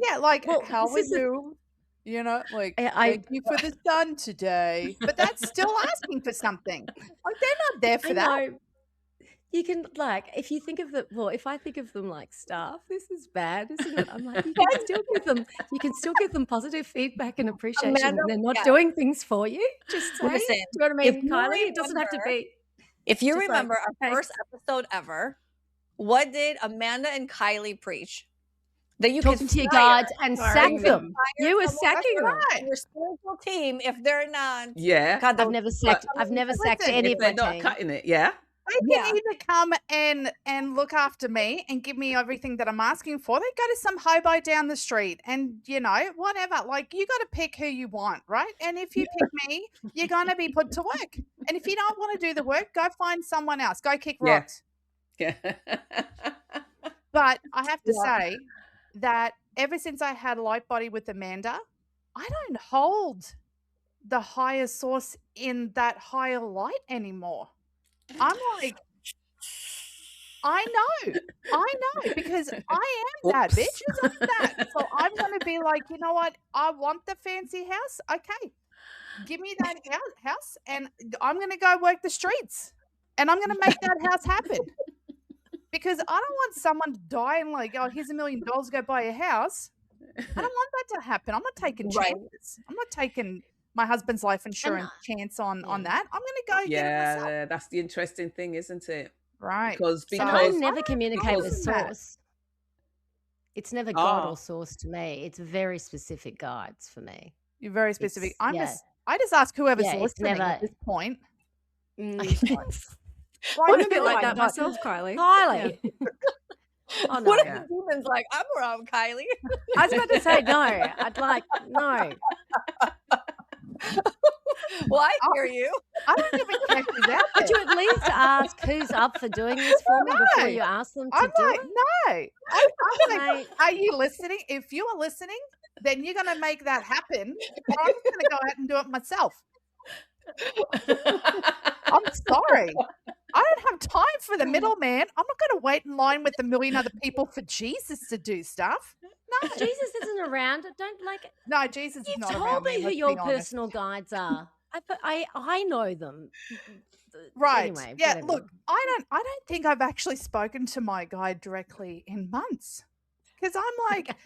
Yeah, like, Well, how this are is the- you? You know, like, I- thank you for the sun today. But that's still asking for something. Like, they're not there for I that. know. You can, like, if you think of if I think of them like staff, this is bad, isn't it? I'm like, you can still give them positive feedback and appreciation Amanda, when they're not yeah. doing things for you. Just say, Listen, do you know what I if mean, you Kylie? It doesn't have to remember- be. If you Just like, remember our thanks. first episode ever, what did Amanda and Kylie preach? That you Talking can to your fire- guides and Firing sack them. them. You were someone sacking them. Right. your spiritual team if they're not. Yeah. God, I've never sacked Listen, any If of my they're not team. cutting it, yeah. They can Yeah. either come and look after me and give me everything that I'm asking for. They go to some hobo down the street and, you know, whatever. Like, you got to pick who you want, right? And if you pick me, you're going to be put to work. And if you don't want to do the work, go find someone else. Go kick Yeah. rocks. Yeah. But I have to Yeah. say that ever since I had light body with Amanda, I don't hold the higher source in that higher light anymore. I'm like, I know, because I am that Oops. bitch. I'm that. So I'm going to be like, you know what? I want the fancy house. Okay, give me that house, and I'm going to go work the streets, and I'm going to make that house happen. Because I don't want someone to die and like, oh, here's $1 million, go buy a house. I don't want that to happen. I'm not taking Right. chances. I'm not taking my husband's life insurance chance on that. I'm going to go get it myself. Yeah, that's the interesting thing, isn't it? Right. Because And I because never communicate with because of that. source. It's never God Ah. or source to me. It's very specific guides for me. You're very specific. It's- I just ask whoever's Yeah, it's listening never- at this point. I'm Like, a bit Oh like my that God. myself, Kylie. Kylie. Oh, no. What if Yeah. the demon's like, I'm around Kylie? I was about to say no. I'd like no. Well, I hear you. I don't even care who's out there. Would you at least ask who's up for doing this for me before you ask them to I'm do like, it? no. I'm like, Mate, are you listening? If you are listening, then you're going to make that happen. Or I'm just going to go out and do it myself. I'm sorry. I don't have time for the middleman. I'm not going to wait in line with a million other people for Jesus to do stuff. No, Jesus isn't around. Don't like. no, Jesus is You've not told around me me. who Let's your be honest. personal guides are. I know them. Right. Anyway, Yeah. whatever. Look, I don't think I've actually spoken to my guide directly in months, because I'm like,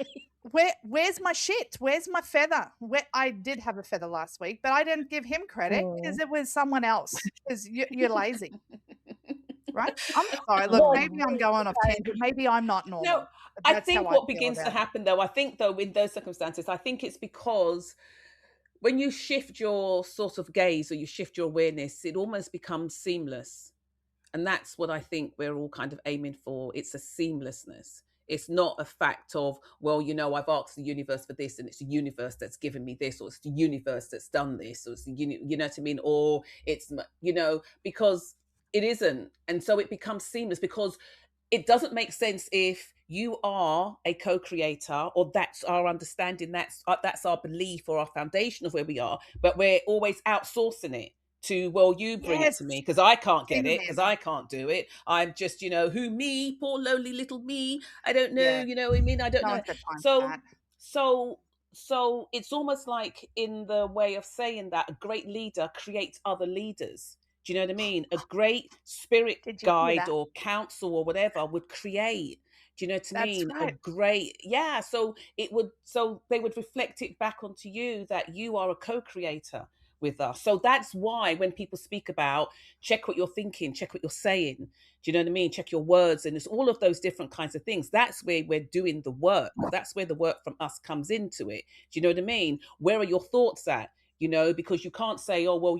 where's my shit? Where's my feather? I did have a feather last week, but I didn't give him credit because it was someone else. Because you're lazy, right? I'm sorry. Look, Well, maybe I'm going off tangent. Maybe I'm not normal. No, but I that's think how what feel begins to about it. happen, though, I think, though, in those circumstances, I think it's because when you shift your sort of gaze or you shift your awareness, it almost becomes seamless. And that's what I think we're all kind of aiming for. It's a seamlessness. It's not a fact of, well, I've asked the universe for this and it's the universe that's given me this, or it's the universe that's done this, or it's the you know what I mean? Or it's, because it isn't. And so it becomes seamless, because it doesn't make sense if you are a co-creator, or that's our understanding, that's our belief or our foundation of where we are, but we're always outsourcing it to, well, you bring it to me because I can't get it, because I can't do it. I'm just, who, me, poor lonely little me. I don't know, Yeah. you know what I mean? I don't No know. one's got time for So that. so it's almost like, in the way of saying that, a great leader creates other leaders. Do you know what I mean? A great spirit Did you hear guide that? or counsel or whatever would create. Do you know what I That's mean? A right. great, yeah. So they would reflect it back onto you that you are a co-creator with us. So that's why when people speak about, check what you're thinking, check what you're saying, do you know what I mean? Check your words, and it's all of those different kinds of things. That's where we're doing the work. That's where the work from us comes into it. Do you know what I mean? Where are your thoughts at? Because you can't say, oh, well,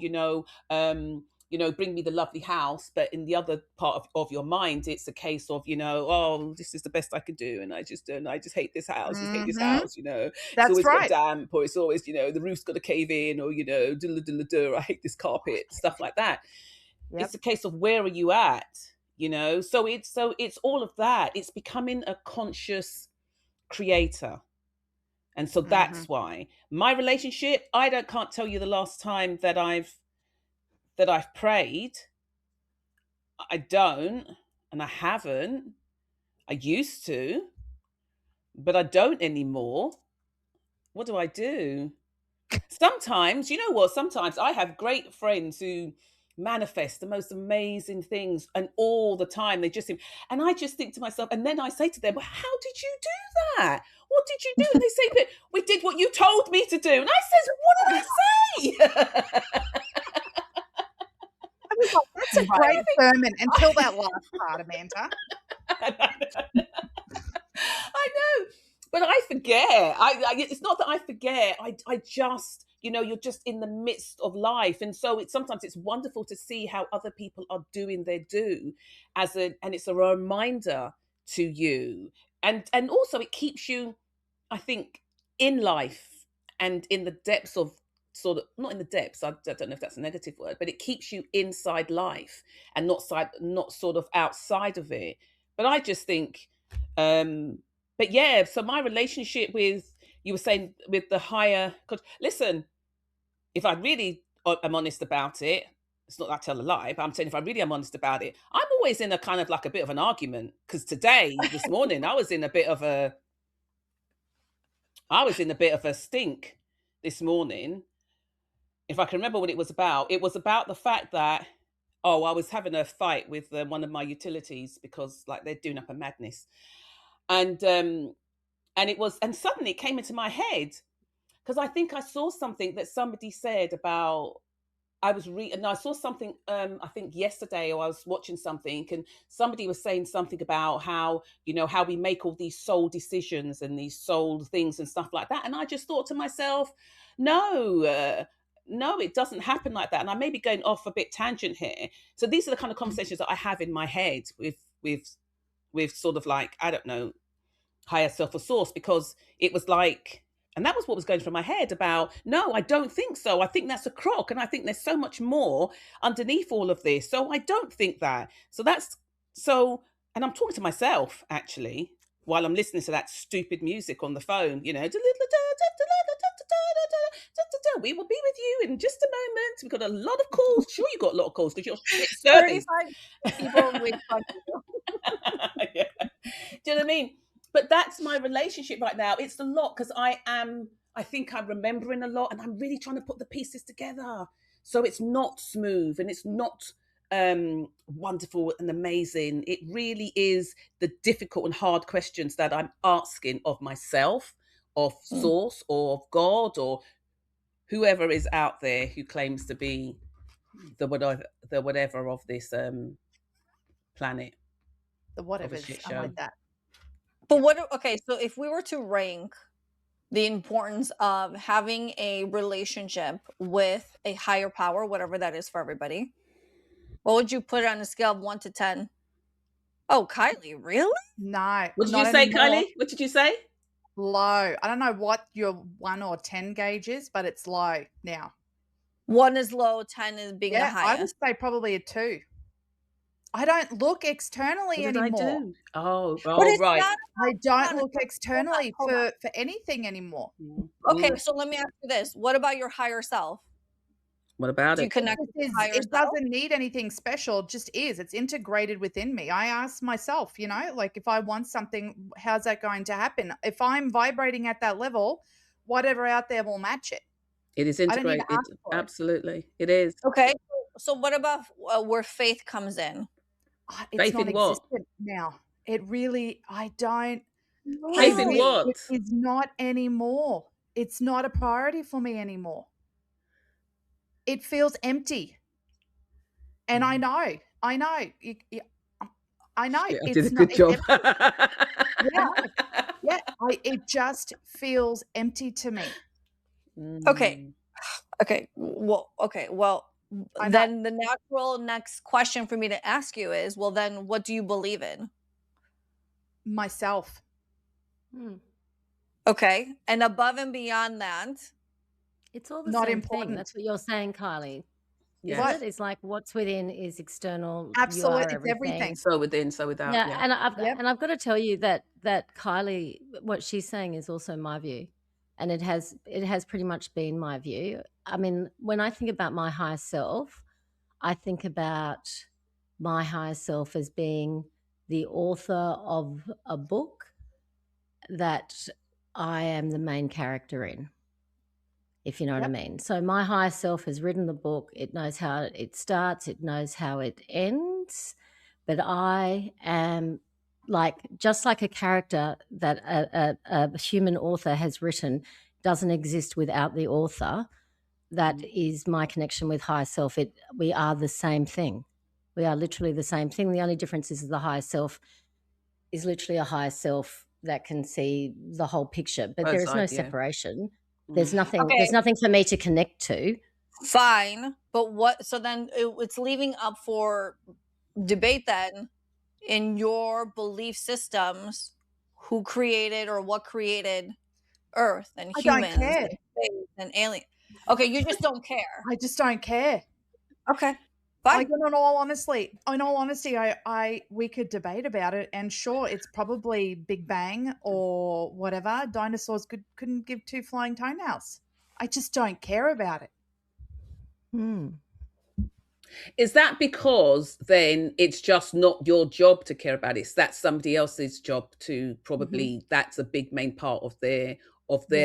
bring me the lovely house, but in the other part of your mind, it's a case of, oh, this is the best I can do, and I just hate this house, I hate this house, it's That's always right. got damp, or it's always, the roof's got to cave in, or, I hate this carpet, stuff like that. Yep. It's a case of, where are you at? So it's all of that. It's becoming a conscious creator. And so that's why my relationship, can't tell you the last time that I've prayed. I don't, and I haven't. I used to, but I don't anymore. What do I do? Sometimes, you know what? Sometimes I have great friends who manifest the most amazing things, and all the time they just seem, and I just think to myself, and then I say to them, well, how did you do that? What did you do? And they say, but we did what you told me to do. And I says, what did I say? That's a great sermon until that last part, Amanda. I know, but I forget. It's not that I forget. I just, you're just in the midst of life, and so sometimes it's wonderful to see how other people are doing their do, and it's a reminder to you, and also it keeps you, I think, in life and in the depths of, sort of, not in the depths, I don't know if that's a negative word, but it keeps you inside life and not sort of outside of it. But I just think, but yeah, so my relationship with, you were saying, with the higher, listen, if I really am honest about it, it's not that I tell a lie, but I'm saying, if I really am honest about it, I'm always in a kind of like a bit of an argument, because this morning, I was in a bit of a stink this morning. If I can remember what it was about the fact that, I was having a fight with one of my utilities, because like they're doing up a madness, and suddenly it came into my head, because I think I saw something that somebody said about, and I saw something, I think yesterday, or I was watching something, and somebody was saying something about how, how we make all these soul decisions and these soul things and stuff like that. And I just thought to myself, no, it doesn't happen like that. And I may be going off a bit tangent here. So these are the kind of conversations that I have in my head with sort of like, I don't know, higher self or source, because it was like, And that was what was going through my head about, no, I don't think so. I think that's a crock. And I think there's so much more underneath all of this. So I don't think that. And I'm talking to myself actually while I'm listening to that stupid music on the phone, you know, we will be with you in just a moment. We've got a lot of calls. Sure, you got a lot of calls because you're shit service. 35 people with Yeah. Do you know what I mean? But that's my relationship right now. It's a lot because I think I'm remembering a lot and I'm really trying to put the pieces together. So it's not smooth and it's not wonderful and amazing. It really is the difficult and hard questions that I'm asking of myself, of source or of God or whoever is out there who claims to be the whatever of this planet. The whatever, I like that. But okay, so if we were to rank the importance of having a relationship with a higher power, whatever that is for everybody, what would you put it on a scale of 1 to 10? Oh, Kylie, really? No. What did you say, Kylie? What did you say? Low. I don't know what your 1 or 10 gauge is, but it's low now. 1 is low, 10 is being the highest. I would say probably a 2. I don't look externally anymore. Oh, right. I don't look externally for anything anymore. Okay, so let me ask you this. What about your higher self? What about Do you it? connect with your higher It self? doesn't need anything special. It just is. It's integrated within me. I ask myself, you know, like if I want something, how's that going to happen? If I'm vibrating at that level, whatever out there will match it. It is I don't need integrated. to ask for it. Absolutely. It is. Okay, so what about where faith comes in? It's Faith in what? non-existent now. It really, I don't. Faith in what? It is not anymore. It's not a priority for me anymore. It feels empty. And I know. I know. Yeah, I did a good job. Yeah. It just feels empty to me. Okay. Well, then the natural next question for me to ask you is, well, then what do you believe in? Myself. Okay. And above and beyond that, it's all the not same important. thing. That's what you're saying, Kylie. Yeah. It's like what's within is external. Absolutely, it's everything. So within, so without. Yeah, and I've got to tell you that Kylie, what she's saying is also my view, and it has pretty much been my view. I mean, when I think about my higher self, I think about my higher self as being the author of a book that I am the main character in, if you know what I mean. So my higher self has written the book. It knows how it starts. It knows how it ends. But I am just like a character that a human author has written doesn't exist without the author. That is my connection with higher self. We are the same thing. We are literally the same thing. The only difference is the higher self is literally a higher self that can see the whole picture. But there is no separation. There's nothing. Okay. There's nothing for me to connect to. Fine, but what? So then it's leaving up for debate. Then, in your belief systems, who created or what created Earth and humans and space and alien? Okay, you just don't care. I just don't care. Okay, fine. Like, in all honesty, we could debate about it, and sure, it's probably Big Bang or whatever. Dinosaurs couldn't give 2 flying toenails. I just don't care about it. Is that because then it's just not your job to care about it? That's somebody else's job to probably. That's a big main part of their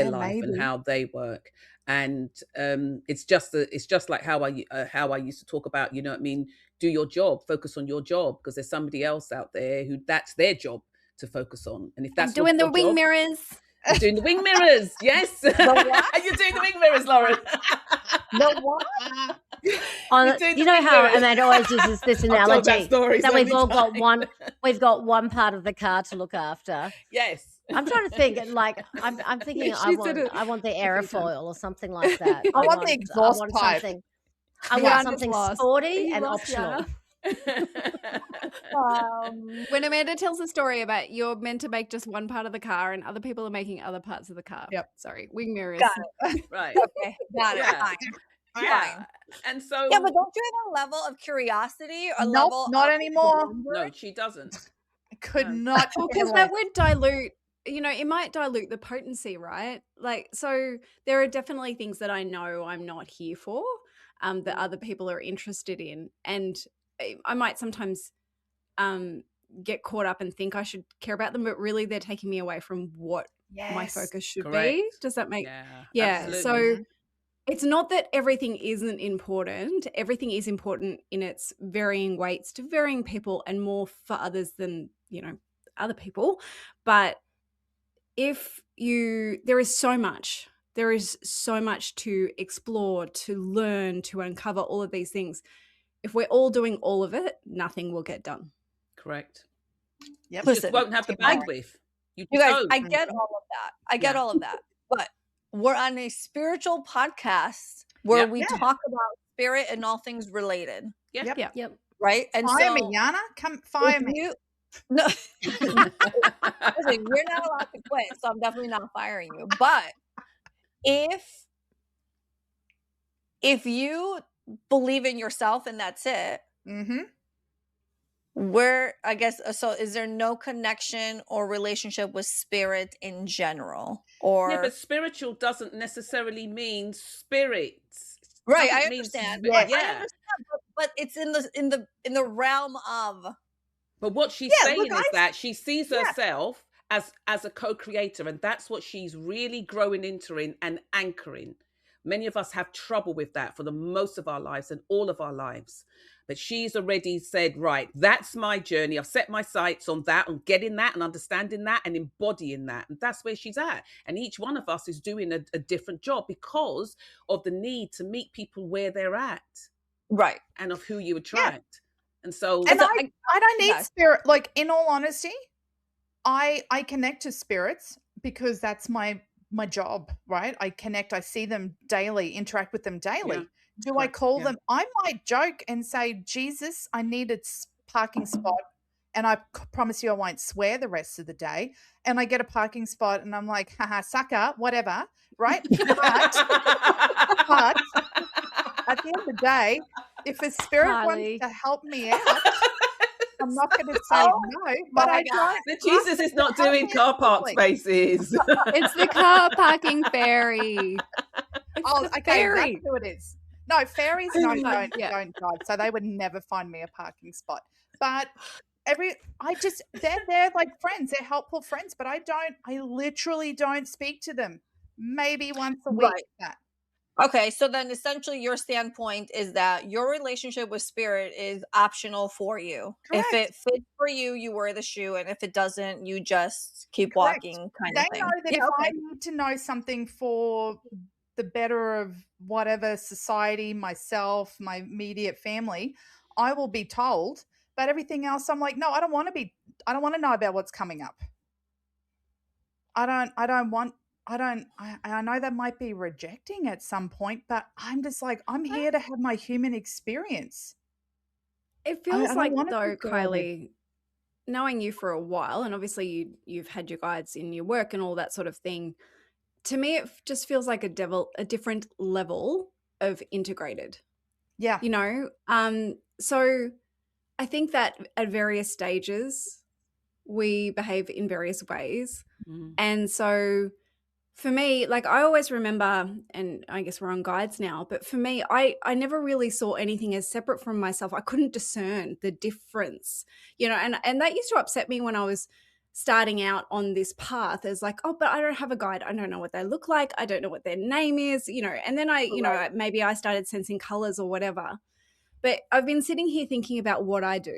life and how they work. And it's just like how I used to talk about, you know what I mean, do your job, focus on your job, because there's somebody else out there who that's their job to focus on. And if that's doing the wing mirrors. You're doing the wing mirrors, yes. You're doing the wing mirrors, Lauren. The what? You know how Amanda always uses this analogy that we've got one part of the car to look after. Yes. I'm trying to think, like, I'm thinking I want the aerofoil or something like that. I want the exhaust pipe. I want something sporty and optional. When Amanda tells a story about you're meant to make just one part of the car and other people are making other parts of the car. Yep. Sorry, wing mirrors. Got it. Right. Okay, got it. Yeah. Fine. Yeah. Fine. And so Yeah, but don't you have a level of curiosity, a Nope, level not of anymore. wonder? no, she doesn't. I could No. not Well, care because that less. would dilute, it might dilute the potency, right? Like, so there are definitely things that I know I'm not here for, that other people are interested in. And I might sometimes get caught up and think I should care about them, but really they're taking me away from what my Yes. focus should be. Correct. Does that make Yeah. So Absolutely. it's not that everything isn't important. Everything is important in its varying weights to varying people and more for others than, other people. But there is so much to explore, to learn, to uncover all of these things. If we're all doing all of it, nothing will get done. Correct. Yep. You just Listen, won't have the I- bandwidth. You guys, don't. I get all of that. I get Yeah. all of that. But we're on a spiritual podcast where Yep. we Yeah. talk about spirit and all things related, Yeah. Yep. Yeah. Yep. right? And Fire so me, Yana. Come fire if me. you no listen, you're not allowed to quit, so I'm definitely not firing you. But if you believe in yourself and that's it, Mm-hmm. I guess so is there no connection or relationship with spirit in general? Or Yeah, but spiritual doesn't necessarily mean spirits. right, Doesn't I mean understand. Yes. I Yeah. understand, but it's in the realm of But what she's Yeah, saying look, is that she sees Yeah. herself as a co-creator, and that's what she's really growing into and anchoring. Many of us have trouble with that for the most of our lives and all of our lives. But she's already said, right, that's my journey. I've set my sights on that, on getting that and understanding that and embodying that. And that's where she's at. And each one of us is doing a different job because of the need to meet people where they're at right. and of who you attract. And so And So I don't need yeah. spirit. Like, in all honesty, I connect to spirits because that's my job, right? I connect, I see them daily, interact with them daily. Yeah, Do I correct, call yeah. them? I might joke and say, Jesus, I need a parking spot. And I promise you I won't swear the rest of the day. And I get a parking spot and I'm like, haha, sucker, whatever, right? But at the end of the day, if a spirit Kylie. wants to help me out, I'm not going to say Oh no, but my I God. don't. The Jesus is not Help doing me car out park quickly. spaces. It's the car parking fairy. It's Oh, the okay, fairy. that's who it is. No, fairies don't drive, so they would never find me a parking spot. But they're like friends, they're helpful friends, but I literally don't speak to them. Maybe once a week. Right. That. Okay, so then essentially your standpoint is that your relationship with spirit is optional for you. If Correct. it fits for you, you wear the shoe, and if it doesn't, you just keep Correct. walking kind They of thing. know that Yeah, if I okay. need to know something for the better of whatever society, myself, my immediate family, I will be told. But everything else, I'm like, no, I don't want to know about what's coming up. I know that might be rejecting at some point, but I'm just like, I'm here to have my human experience. It I feels don't like, wanna though, be guided. Kylie, knowing you for a while, and obviously you've had your guides in your work and all that sort of thing, to me it just feels like a different level of integrated. Yeah. So I think that at various stages we behave in various ways. Mm. And so for me, like, I always remember, and I guess we're on guides now, but for me, I never really saw anything as separate from myself. I couldn't discern the difference, and that used to upset me when I was starting out on this path, as like, oh, but I don't have a guide. I don't know what they look like. I don't know what their name is, and then maybe I started sensing colors or whatever. But I've been sitting here thinking about what I do,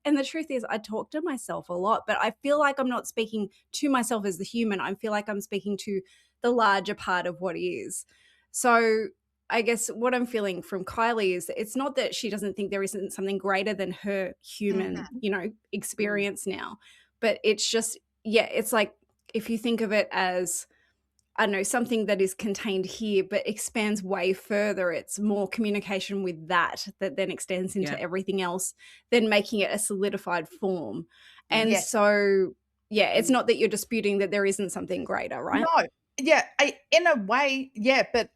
and the truth is I talk to myself a lot, but I feel like I'm not speaking to myself as the human. I feel like I'm speaking to the larger part of what is. So I guess what I'm feeling from Kylie is it's not that she doesn't think there isn't something greater than her human, experience now, but it's just, it's like, if you think of it as I don't know, something that is contained here but expands way further. It's more communication with that then extends into Yeah. everything else, then making it a solidified form. And Yes. so, yeah, it's not that you're disputing that there isn't something greater, right? No, yeah, in a way, yeah, but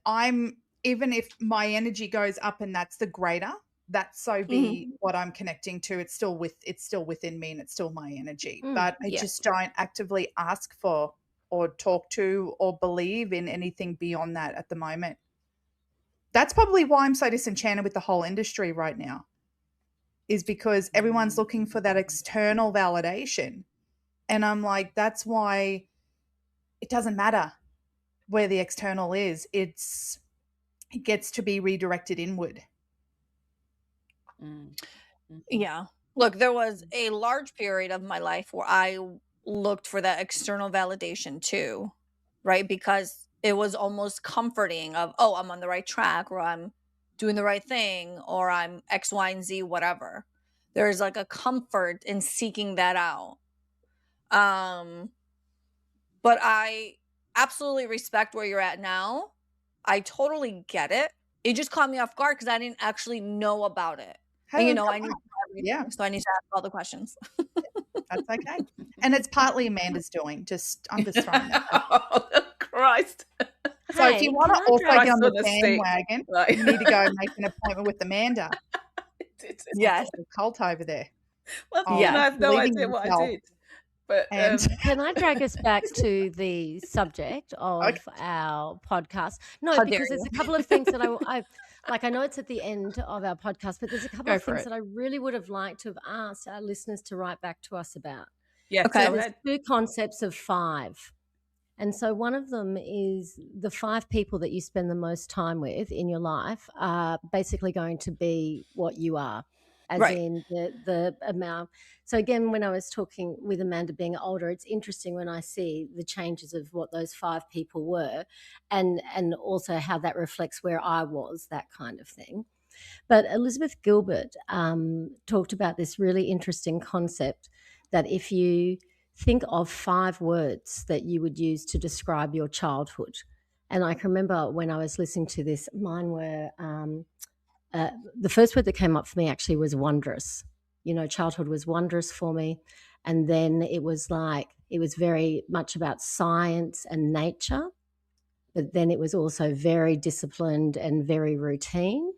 even if my energy goes up and that's the greater, that's so be what I'm connecting to. It's still within me and it's still my energy. But I yeah. just don't actively ask for or talk to or believe in anything beyond that at the moment. That's probably why I'm so disenchanted with the whole industry right now, is because everyone's looking for that external validation. And I'm like, that's why it doesn't matter where the external is. It gets to be redirected inward. Yeah. Look, there was a large period of my life where I looked for that external validation too, right? Because it was almost comforting of, oh, I'm on the right track, or I'm doing the right thing, or I'm X, Y, and Z, whatever. There's like a comfort in seeking that out. But I absolutely respect where you're at now. I totally get it. It just caught me off guard because I didn't actually know about it. And Hey, I need to know everything, yeah, so I need to ask all the questions. that's okay. And it's partly Amanda's doing. I'm just throwing that out. Oh, Christ. So if you want to also get on the Christ on a stick. bandwagon, Like- you need to go and make an appointment with Amanda. Yes. The cult over there. Well, Yeah. I have no believing idea what I yourself. did. But And Can I drag us back to the subject of Okay. our podcast? No, How dare because there's a couple of things that I know it's at the end of our podcast, but there's a couple Go of for things it. that I really would have liked to have asked our listeners to write back to us about. yeah, Okay. go There's ahead. 2 concepts of 5. And so one of them is the 5 people that you spend the most time with in your life are basically going to be what you are, as Right. in the amount. So again, when I was talking with Amanda being older, it's interesting when I see the changes of what those 5 people were, and also how that reflects where I was, that kind of thing. But Elizabeth Gilbert talked about this really interesting concept that if you think of 5 words that you would use to describe your childhood. And I can remember when I was listening to this, mine were the first word that came up for me actually was wondrous. Childhood was wondrous for me. And then it was very much about science and nature. But then it was also very disciplined and very routine.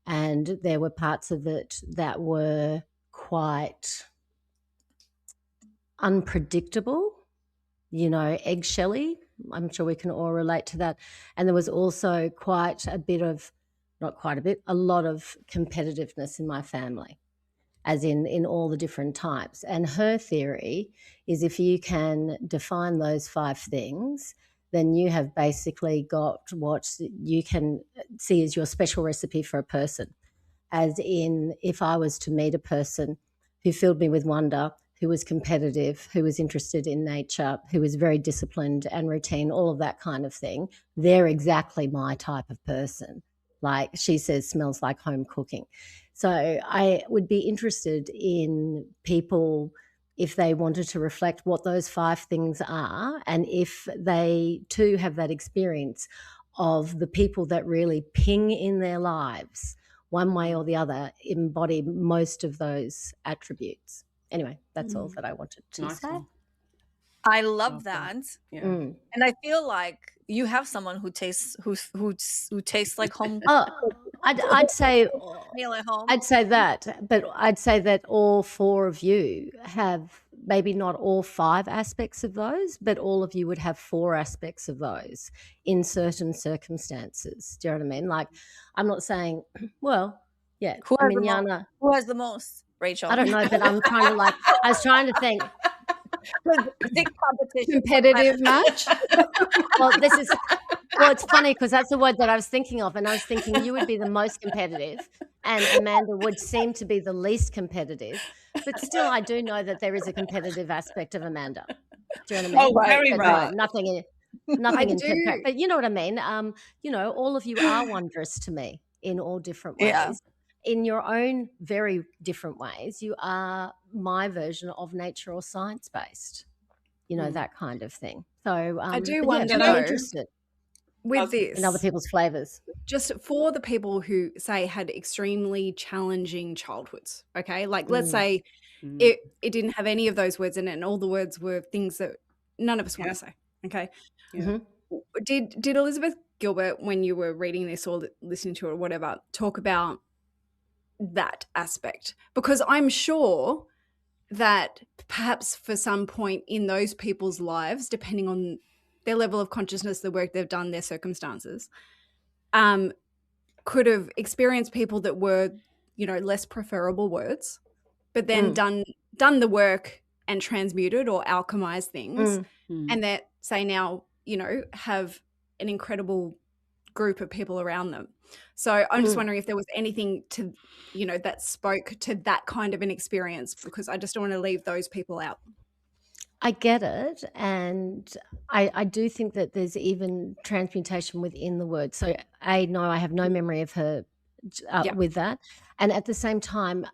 And there were parts of it that were quite unpredictable, eggshelly. I'm sure we can all relate to that. And there was also a lot of competitiveness in my family, as in all the different types. And her theory is if you can define those 5 things, then you have basically got what you can see as your special recipe for a person. As in, if I was to meet a person who filled me with wonder, who was competitive, who was interested in nature, who was very disciplined and routine, all of that kind of thing, they're exactly my type of person. Like she says, smells like home cooking. So I would be interested in people if they wanted to reflect what those 5 things are, and if they too have that experience of the people that really ping in their lives one way or the other embody most of those attributes. Anyway, that's all that I wanted to Nice say. one. I love Awesome. that. Yeah. Mm. And I feel like you have someone who tastes like home Oh, I'd say meal at home. I'd say that, but I'd say that all 4 of you have maybe not all 5 aspects of those, but all of you would have 4 aspects of those in certain circumstances. Do you know what I mean? Like, I'm not saying, well, yeah. Who I has mean, the most? Yana, Who has the most, Rachel? I don't know, but I'm trying to I was trying to think. Big competition. Competitive match? Well, it's funny because that's the word that I was thinking of, and I was thinking you would be the most competitive and Amanda would seem to be the least competitive, but still I do know that there is a competitive aspect of Amanda. Do you know what I mean? Oh, very But much. no, nothing in do. but you know what I mean? All of you are wondrous to me in all different ways. Yeah. In your own very different ways, you are my version of nature or science-based. That kind of thing. So So, I do but yeah, wonder very though, interested with in other this, people's flavors. just for the people who say had extremely challenging childhoods, okay? Like let's Mm. say Mm. it didn't have any of those words in it, and all the words were things that none of us want Yeah. to say, okay? Yeah. Mhm. Did Elizabeth Gilbert, when you were reading this or listening to it or whatever, talk about that aspect? Because I'm sure that perhaps for some point in those people's lives, depending on their level of consciousness, the work they've done, their circumstances, could have experienced people that were, you know, less preferable words, but then done the work and transmuted or alchemized things, Mm. and that say now, you know, have an incredible group of people around them. So I'm just wondering if there was anything to, you know, that spoke to that kind of an experience, because I just don't want to leave those people out. I get it, and I do think that there's even transmutation within the word. So, no, I have no memory of her Yeah. with that, and at the same time,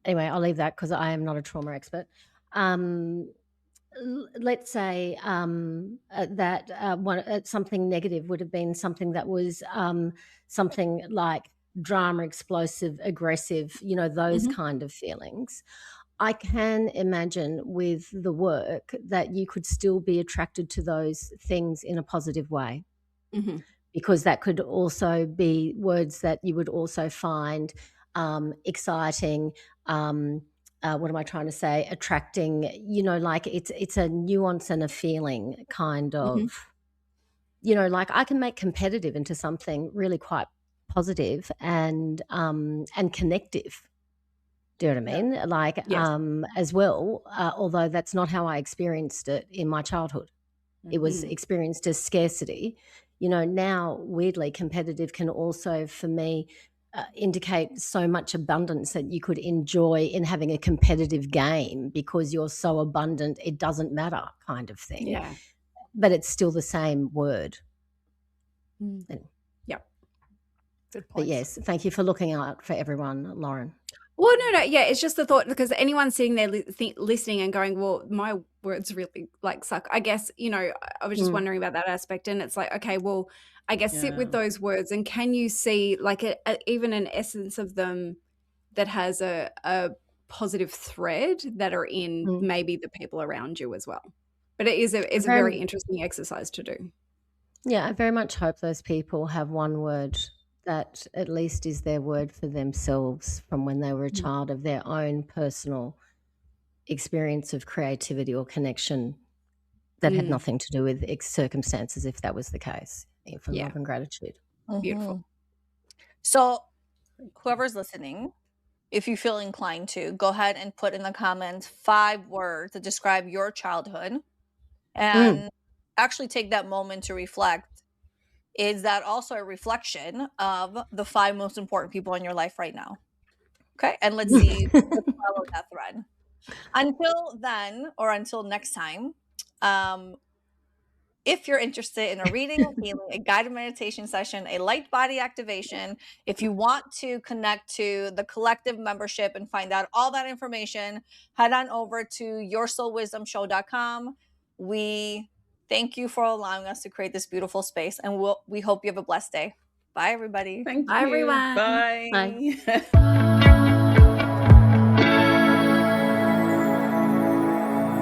anyway, I'll leave that because I am not a trauma expert. Let's say that something negative would have been something that was something like drama, explosive, aggressive, you know, those kind of feelings. I can imagine with the work that you could still be attracted to those things in a positive way, because that could also be words that you would also find exciting. What am I trying to say? Attracting, you know, like it's a nuance and a feeling kind of, you know, like I can make competitive into something really quite positive and connective. Do you know what I mean? Like, Yes. as well, although that's not how I experienced it in my childhood. It was experienced as scarcity. You know, now weirdly competitive can also, for me, indicate so much abundance that you could enjoy in having a competitive game because you're so abundant, it doesn't matter kind of thing. Yeah. But it's still the same word. Yeah. Good But points. yes, thank you for looking out for everyone, Lauren. Well, no, yeah, it's just the thought, because anyone sitting there listening and going, well, my words really like suck. I guess, you know, I was just wondering about that aspect, and it's like, okay, well, I guess sit with those words, and can you see like even an essence of them that has a positive thread that are in maybe the people around you as well. But it's a very interesting exercise to do. Yeah, I very much hope those people have one word that at least is their word for themselves from when they were a child, of their own personal experience of creativity or connection that had nothing to do with circumstances, if that was the case, from love and gratitude. Beautiful. So whoever's listening, if you feel inclined to, go ahead and put in the comments 5 words to describe your childhood, and actually take that moment to reflect. Is that also a reflection of the 5 most important people in your life right now? Okay, and let's see, let's follow that thread. Until then, or until next time, if you're interested in a reading, healing, a guided meditation session, a light body activation, if you want to connect to the collective membership and find out all that information, head on over to yoursoulwisdomshow.com. We thank you for allowing us to create this beautiful space, and we hope you have a blessed day. Bye, everybody. Thank Bye, you. everyone. Bye. Bye.